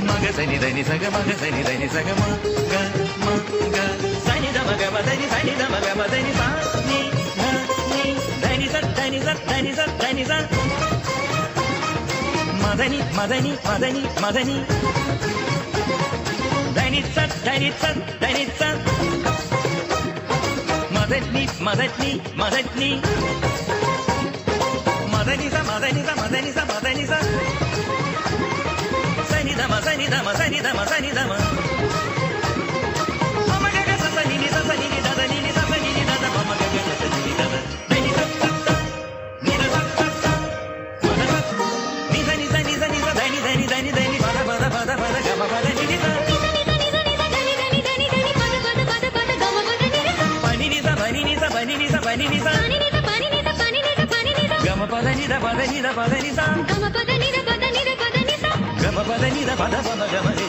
Magasani dhani sagama Magasani dhani sagama Ga ma ga Sani da magama dhani Sani da magama dhani Sa ni dha ni Dhani sa dhani sa dhani sa dhani sa Madani, Madani, Madani, Madani. Danitsa, Danitsa, Danitsa. Madani, Madani, Madani. Madanisa, Madanisa, Madanisa, Madanisa. Sanidama, Sanidama, Sanidama, Sanidama. Mama gaga sa sanini, sa sanini, da da nini, sa sanini, da da. Mama gaga sa sanini, da da. Danisa, sa sa. Nida, sa sa sa. Mada, sa sa. Nisa, nisa, nisa, nisa, dani, dani, dani, dani, bada, bada, bada, bada, gama, bada, nini, sa. Nisa, nisa, nisa, nisa, dani, dani, dani, dani, bada, bada, bada, bada, gama, da pa da ni da pa da ni sa gama pa da ni da pa da ni da pa da ni sa gama pa da ni da pa da pa ma ga ma re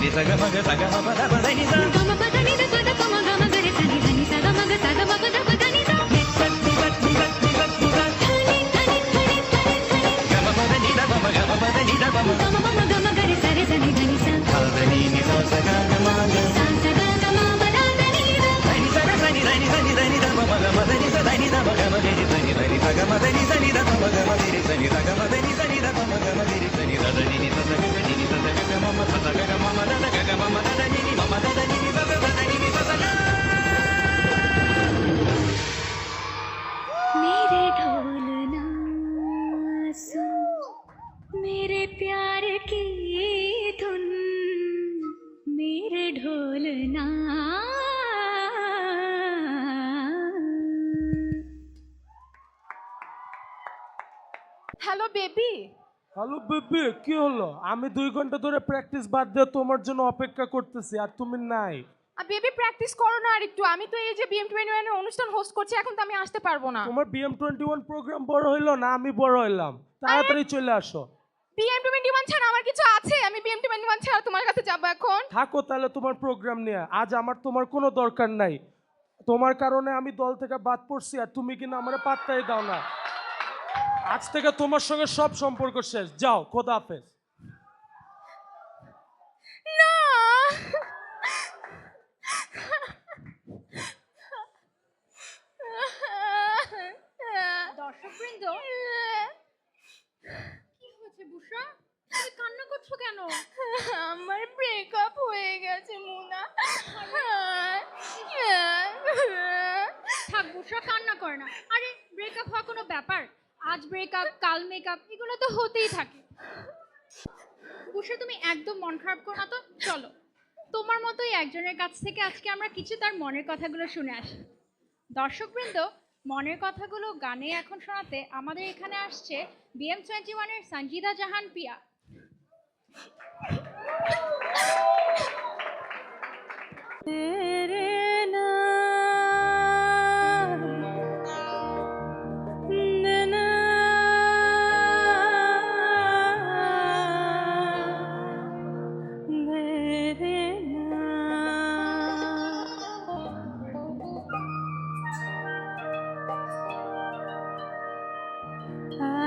ni sa gama ga sa ga ma pa da pa da ni sa gama pa da ni da pa da pa ma ga ma ga re sa ni da ni sa ga ma ga sa ga ma pa da pa da ni sa ni sa ni sa ni sa ni sa ni sa thani thani thani thani gama pa da ni da pa ma ga ma pa da ni da pa ma gama pa ma ga ma ga re sa ni da ni sa pa da ni sa sa ga ma ga sa sa ga ga ma pa da da ni da ni sa ga sa ni da pa ma ga ma da ni sa da ni da pa ga ma re ni sa ni sa ga ma da ni sa ni da pa ma ga ma re ni sa ni sa ga ma da ni sa ni da pa ma ga ma re ni sa ni da ni ni sa sa ga ni ni sa sa ga ma ma sa sa ga ma ma da da ga ma ma da da ni ni ma ma da da ni ni sa sa da ni ni sa sa ga मेरे ढोल ना सुन मेरे प्यार की धुन मेरे ढोल ना হ্যালো বেবি। হ্যালো বেবি, কি হলো? আমি 2 ঘন্টা ধরে প্র্যাকটিস বাদ দিয়ে তোমার জন্য অপেক্ষা করতেছি আর তুমি নাই। বেবি প্র্যাকটিস করো না আর একটু। আমি তো এই যে BM21 এর অনুষ্ঠান হোস্ট করছি, এখন তো আমি আসতে পারবো না। তোমার BM21 প্রোগ্রাম বড় হইলো না আমি বড় হইলাম, তাড়াতাড়ি চলে আসো। BM21 ছাড়া আমার কিছু আছে? আমি BM21 ছাড়া তোমার কাছে যাব এখন? থাকো তাহলে তোমার প্রোগ্রাম নিয়ে। আজ আমার তোমার কোনো দরকার নাই। তোমার কারণে আমি দল থেকে বাদ পড়ছি আর তুমি কিনা আমারে পাত্তাই দাও না। আজ থেকে তোমার সঙ্গে সব সম্পর্ক শেষ। যাও, খোদা হাফেজ। না দর্শকবৃন্দ কি হয়েছে বুশরা? তুমি কান্না করছো কেন? আমার ব্রেকআপ হয়ে গেছে মুনা। থাক বুশরা, কান্না করে না। আরে ব্রেকআপ হওয়া কোনো ব্যাপার? আজ ব্রেকআপ কাল মেকআপ এগুলো তো হতেই থাকে। বুশরা তুমি একদম মন খারাপ করো না তো। চলো তোমার মতোই একজনের কাছ থেকে আজকে আমরা কিছু তার মনের কথাগুলো শুনে আসি। দর্শকবৃন্দ, মনের কথাগুলো গানে এখন শোনাতে আমাদের এখানে আসছে BM21 এর সঞ্জিদা জাহান পিয়া।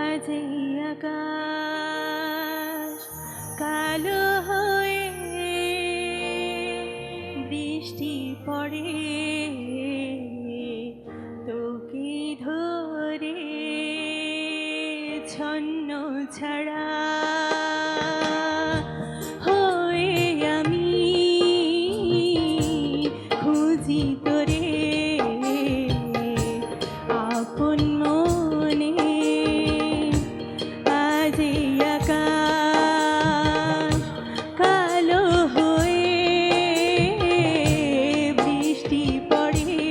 আজ এই আকাশ কালো হয়ে বৃষ্টি পড়ে তোকে ধরে ছন্ন ছাড়া হয়ে আমি খুঁজি তোরে আপন মনে। আজ এই আকাশ কালো হয়ে বৃষ্টি পড়ে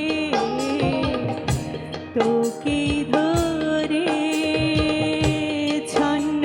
তোকে ধরে ছন্ন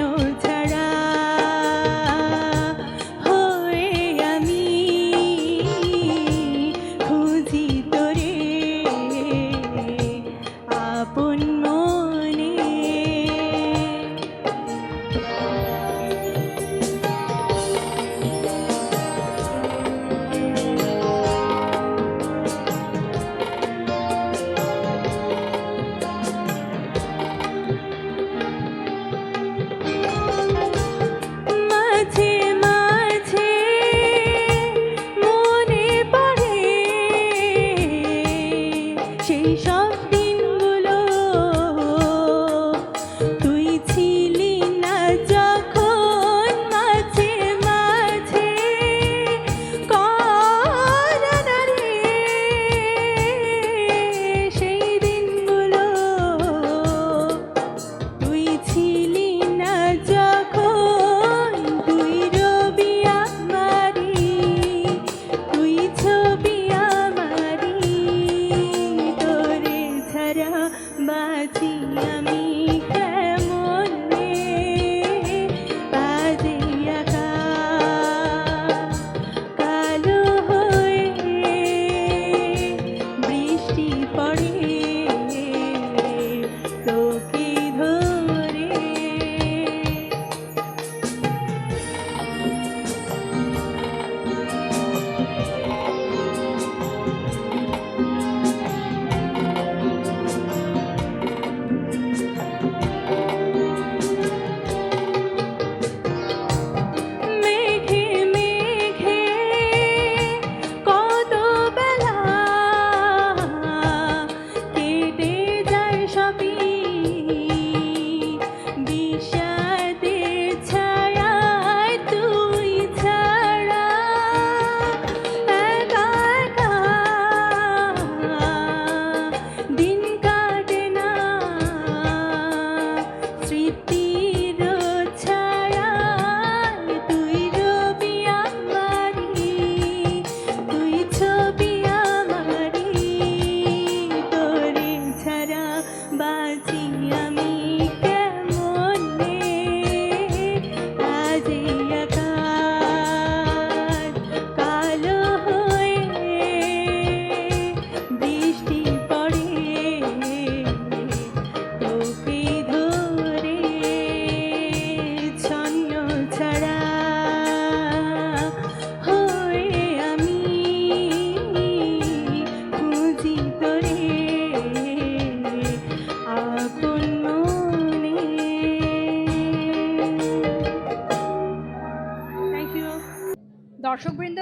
দর্শকবৃন্দ,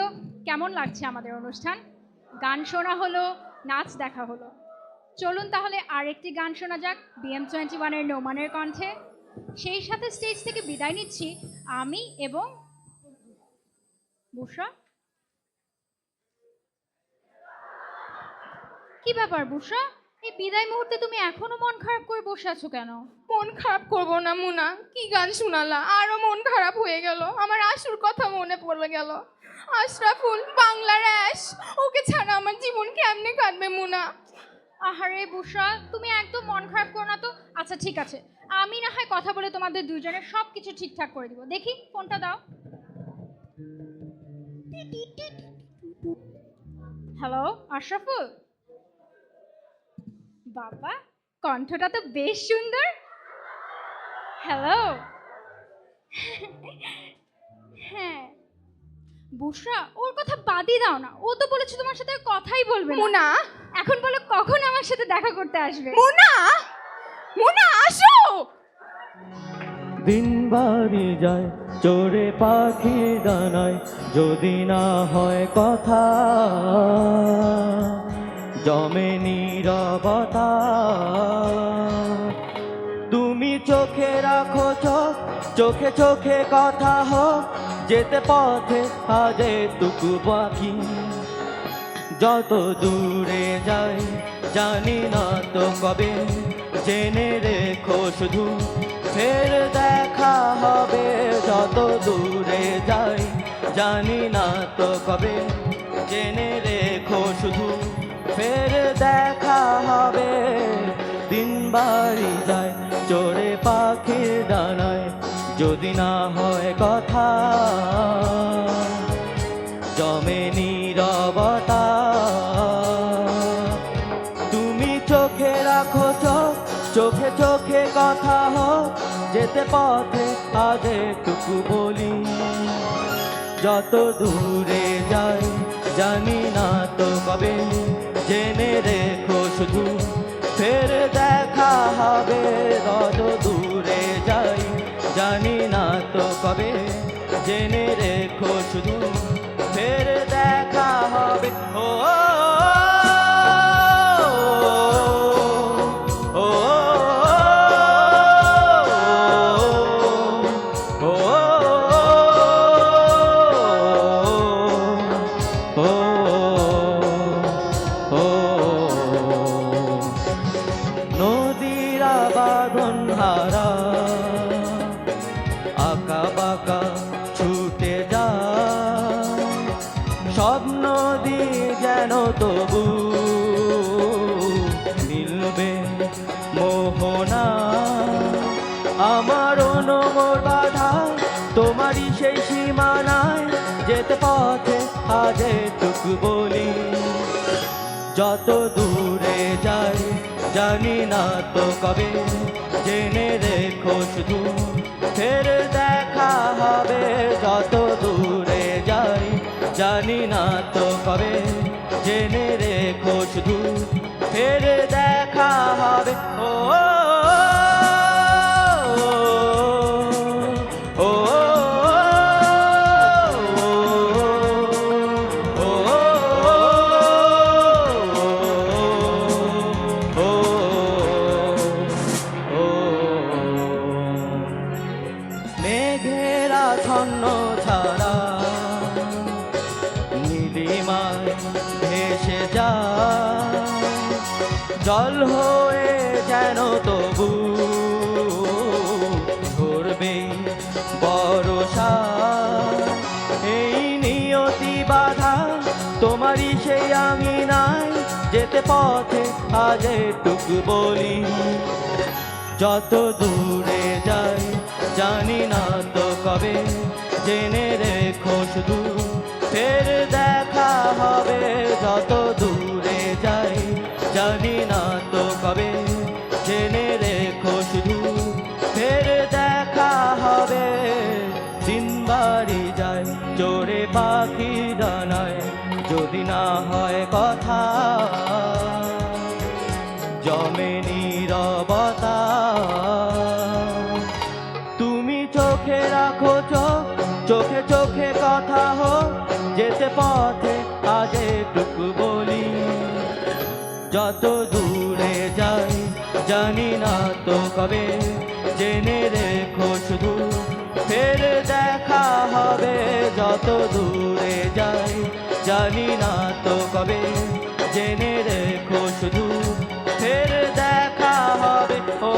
কেমন লাগছে আমাদের অনুষ্ঠান? গান শোনা হলো, নাচ দেখা হলো। চলুন তাহলে আরেকটি গান শোনা যাক BM21-এর নোমানের কণ্ঠে। সেই সাথে স্টেজ থেকে বিদায় নিচ্ছি আমি এবং বুশরা। কি ব্যাপার বুশরা, এই বিদায় মুহূর্তে তুমি এখনো মন খারাপ করে বসে আছো কেন? মন খারাপ করবো না মুনা, কি গান শোনালা, আরো মন খারাপ হয়ে গেল। আমার আশুর কথা মনে পড়ে গেল। আশরাফুল, বাংলার অ্যাশ, ওকে ছাড়া আমার জীবন কেমনে কাটবে মুনা? আহারে বুশরা, তুমি একদম মন খারাপ করো না তো। আচ্ছা ঠিক আছে, আমি না হয় কথা বলে তোমাদের দুজনের সব কিছু ঠিকঠাক করে দিব। দেখি ফোনটা দাও। হ্যালো আশরাফুল, বাবা কণ্ঠটা তো বেশ সুন্দর। হ্যালো। হ্যাঁ বুশরা, ওর কথা বাদই দাও না, ও তো বলেছে তোমার সাথে কথাই বলবে মুনা। এখন বলো কখন আমার সাথে দেখা করতে আসবে? মুনা, মুনা আসো। দিন বাড়ি যায় চোরে পাখি ডানায়, যদি না হয় কথা জমে নীরবতা। তুমি চোখে রাখো চোখ, চোখে চোখে কথা হোক, যেতে পথে আজে টুকু বাকি। যত দূরে যাই জানি না তো কবে, জেনে রেখো শুধু ফের দেখা হবে। যত দূরে যাই জানি না তো কবে, জেনে রেখো শুধু ফের দেখা হবে। দিন বাড়ি যায় চোরে পাখির ডানায়, যদি না হয় কথা জমে নীরবতা। তুমি চোখে রাখো চোখ, চোখে চোখে কথা হোক, যেতে পথে আজ একটুকু বলি। যত দূরে যাই জানি না তো কবে, জেনে রেখো শুধু ফের দেখা হবে। যত দূরে যাই জানি না তো কবে, জেনে রেখো শুধু ফের দেখা হবে। ও নদীরা বাঁধন হারা আঁকা বাঁকা ছুটে যায়, সব নদী যেন তবু মিলবে মোহনা। আমার অনুমোর বাধা তোমারই সেই সীমানায়, যেতে পথে আজ টুকু বলি। যত দূরে যাই জানি না তো কবে, জেনে রেখো শুধু ফের দেখা হবে। যত দূরে যাই জানি না তো কবে, জেনে রেখো শুধু ফের দেখা হবে। ও মেঘেরা ছন্ন ছাড়া নীলিমায় ভেসে যায়, জল হয়ে যেন তবু ধরবে বরষা। এই নিয়তি বাধা তোমারই সেই আঙিনায়, যেতে পথে আজ টুকু বলি। যত দূরে যাই জানি না তো কবে, জেনে রেখো শুধু ফের দেখা হবে। যত দূরে যাই জানি না তো কবে, জেনে রেখো শুধু ফের দেখা হবে। দিন বাড়ি যায় চোরে পাখি ডানায়, যদি না হয় কথা জমে নীরবতা। তুমি চোখে রাখো চোখ, চোখে চোখে কথা হোক, যেতে পথে আজ এটুকু বলি, যত দূরে যাই জানি না তো কবে, জেনে রেখো শুধু ফের দেখা হবে। যত দূরে যাই জানি না তো কবে, জেনে রেখো শুধু ফের দেখা হবে। ও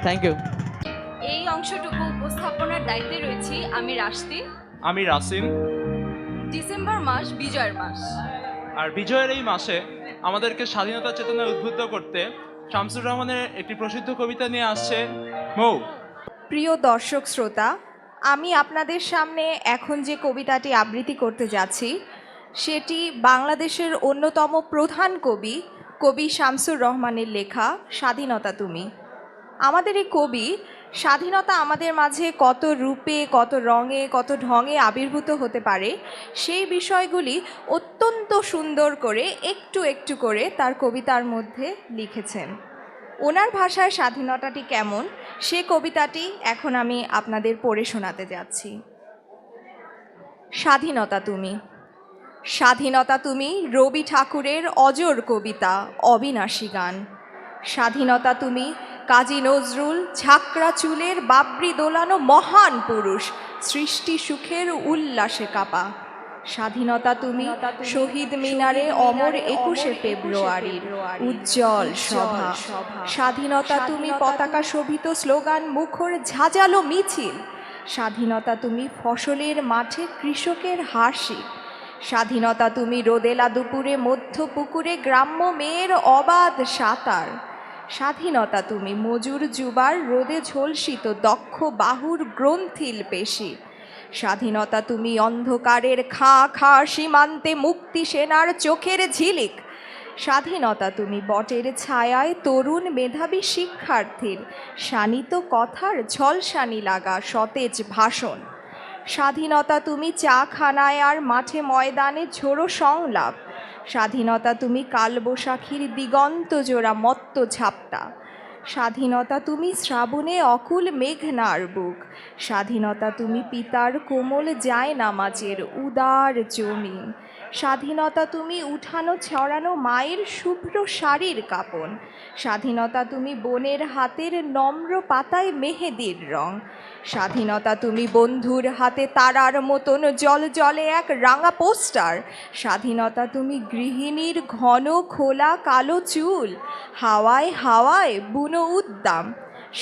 থ্যাংক ইউ। এই অংশটুকু উপস্থাপনার দায়িত্বে রয়েছি আমি রাশতি। আমি রাসিম। ডিসেম্বর মাস বিজয়ের মাস, আর বিজয়ের এই মাসে আমাদেরকে স্বাধীনতা চেতনায় উদ্বুদ্ধ করতে শামসুর রহমানের একটি প্রসিদ্ধ কবিতা নিয়ে আসছে মৌ। প্রিয় দর্শক শ্রোতা, আমি আপনাদের সামনে এখন যে কবিতাটি আবৃত্তি করতে যাচ্ছি সেটি বাংলাদেশের অন্যতম প্রধান কবি কবি শামসুর রহমানের লেখা স্বাধীনতা তুমি। আমাদের এই কবি স্বাধীনতা আমাদের মাঝে কত রূপে, কত রঙে, কত ঢঙে আবির্ভূত হতে পারে সেই বিষয়গুলি অত্যন্ত সুন্দর করে একটু একটু করে তার কবিতার মধ্যে লিখেছেন। ওনার ভাষায় স্বাধীনতাটি কেমন সে কবিতাটি এখন আমি আপনাদের পড়ে শোনাতে যাচ্ছি। স্বাধীনতা তুমি। স্বাধীনতা তুমি রবি ঠাকুরের অজর কবিতা, অবিনাশী গান। স্বাধীনতা তুমি কাজী নজরুল ঝাঁকড়া চুলের বাবরি দোলানো মহান পুরুষ, সৃষ্টি সুখের উল্লাসে কাপা। স্বাধীনতা তুমি শহীদ মিনারে অমর 21শে ফেব্রুয়ারির উজ্জ্বল সভা। স্বাধীনতা তুমি পতাকা শোভিত স্লোগান মুখর ঝাঁঝালো মিছিল। স্বাধীনতা তুমি ফসলের মাঠে কৃষকের হাসি। স্বাধীনতা তুমি রোদেলা দুপুরে মধ্য পুকুরে গ্রাম্য মেয়ের অবাধ সাঁতার। স্বাধীনতা তুমি মজুর যুবার রোদে ঝলসিত দক্ষ বাহুর গ্রন্থিল পেশি। স্বাধীনতা তুমি অন্ধকারের খাঁ খাঁ সীমান্তে মুক্তি সেনার চোখের ঝিলিক। স্বাধীনতা তুমি বটের ছায়ায় তরুণ মেধাবী শিক্ষার্থীর শানিত কথার ঝলসানি লাগা সতেজ ভাষণ। স্বাধীনতা তুমি চাখানায় আর মাঠে ময়দানে ঝোড়ো সংলাপ। স্বাধীনতা তুমি কালবৈশাখীর দিগন্ত জোড়া মত্ত ঝাপটা। স্বাধীনতা তুমি শ্রাবণে অকুল মেঘনার বুক। স্বাধীনতা তুমি পিতার কোমল যায় নামাজের উদার জমিন। স্বাধীনতা তুমি উঠানো ছড়ানো মায়ের শুভ্র শাড়ির কাপন। স্বাধীনতা তুমি বোনের হাতের নম্র পাতায় মেহেদির রং। স্বাধীনতা তুমি বন্ধুর হাতে তারার মতন জল জলে এক রাঙা পোস্টার। স্বাধীনতা তুমি গৃহিণীর ঘন খোলা কালো চুল, হাওয়ায় হাওয়ায় বুনো উদ্দাম।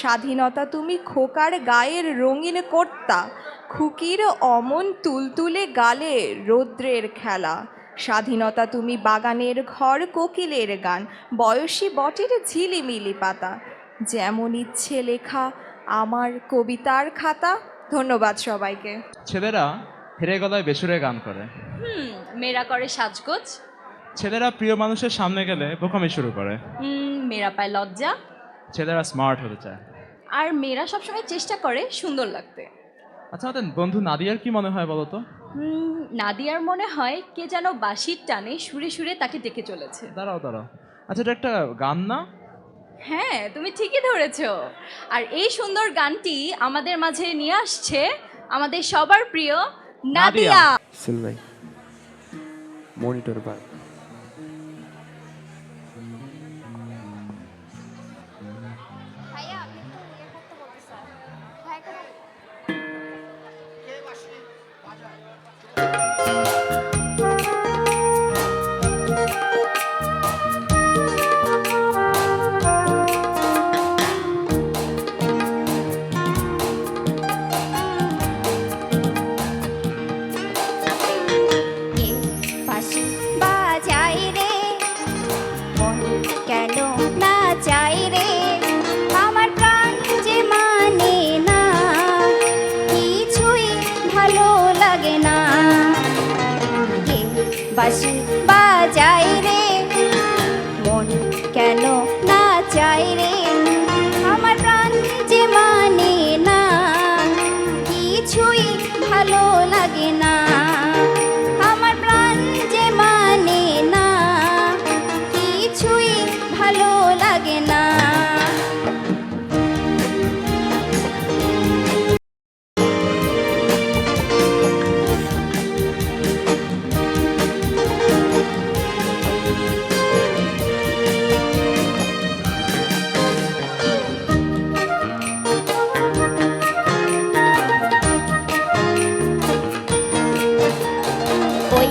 স্বাধীনতা তুমি খোকার গায়ের রঙিন কর্তা, খুকির অমন তুলতুলে গালে রৌদ্রের খেলা। স্বাধীনতা তুমি বাগানের ঘর কোকিলের গান, বয়সী বটের ঝিলিমিলি পাতা। যেমন ইচ্ছে লেখা আমার কবিতার খাতা। ধন্যবাদ সবাইকে। ছেলেরা হেরে গলায় বেসুরে গান করে, মেয়েরা করে সাজগোজ, ছেলেরা প্রিয় মানুষের সামনে গেলে বোকামি শুরু করে, মেয়েরা পায় লজ্জা, ছেলেরা স্মার্ট হতে চায়, আর মেয়েরা সবসময় চেষ্টা করে সুন্দর লাগতে। আচ্ছা আমাদের বন্ধু নাদিয়ার কি মনে হয় বলো তো? নাদিয়ার মনে হয় কে যেন বাঁশির টানে সুরে সুরে তাকে ডেকে চলেছে। দাঁড়াও দাঁড়াও, আচ্ছা এটা একটা গান না? হ্যাঁ, তুমি ঠিকই ধরেছো। আর এই সুন্দর গানটি আমাদের মাঝে নিয়ে আসছে আমাদের সবার প্রিয় নাদিয়া। ভাই মনিটর ভাই বাজাই রে বাঁশি বাজাই রে, মন কেন না চাই রে, আমার প্রাণ যে মানে না, কিছুই ভালো লাগে না, আমার প্রাণ যে মানে না, কিছুই ভালো লাগে না। ওই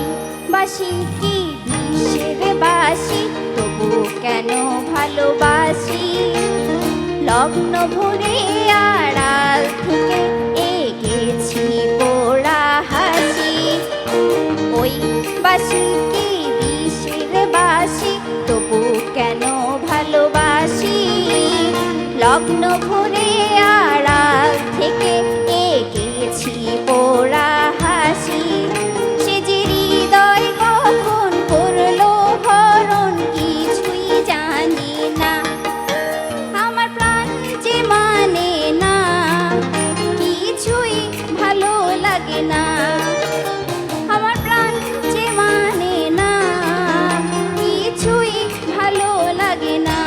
বাঁশি কি বিষের বাঁশি, তবু কেন ভালোবাসি, লগ্ন ভরে আড়াল থেকে এগেছি পোড়া হাসি। ওই বাঁশি কি বিষের বাঁশি, তবু কেন ভালোবাসি, লগ্ন ভরে আড়াল থেকে এগেছি পোড়া হাসি। সে যে হৃদয় কখন করলো হরণ, কিছুই জানি না, আমার প্রাণ যে মানে না, কিছুই ভালো লাগে না, আমার প্রাণ যে মানে না, কিছুই ভালো লাগে না।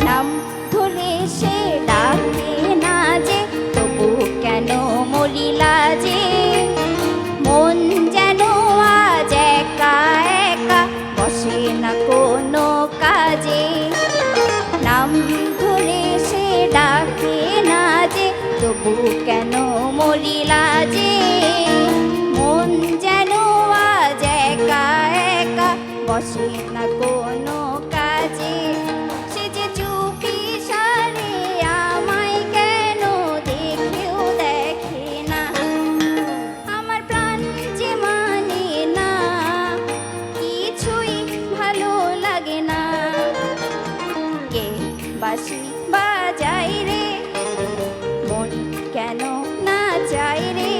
নাম ধরে সে ডাকে না যে, তবু কেন মরিলা যে, মন যেন আজ একা একা বসে না কোনো কাজে। নাম ধরে সে ডাকে না যে, তবু কেন মরিলা যে, মন যেন আজ একা একা বসে না কোনো কাজে। সে যে চুপি সারে আমায় কেন দেখেও দেখে না, আমার প্রাণ যে মানে না, কিছুই ভালো লাগে না। কে বাঁশি বাজাই রে, মন কেন না চাই রে,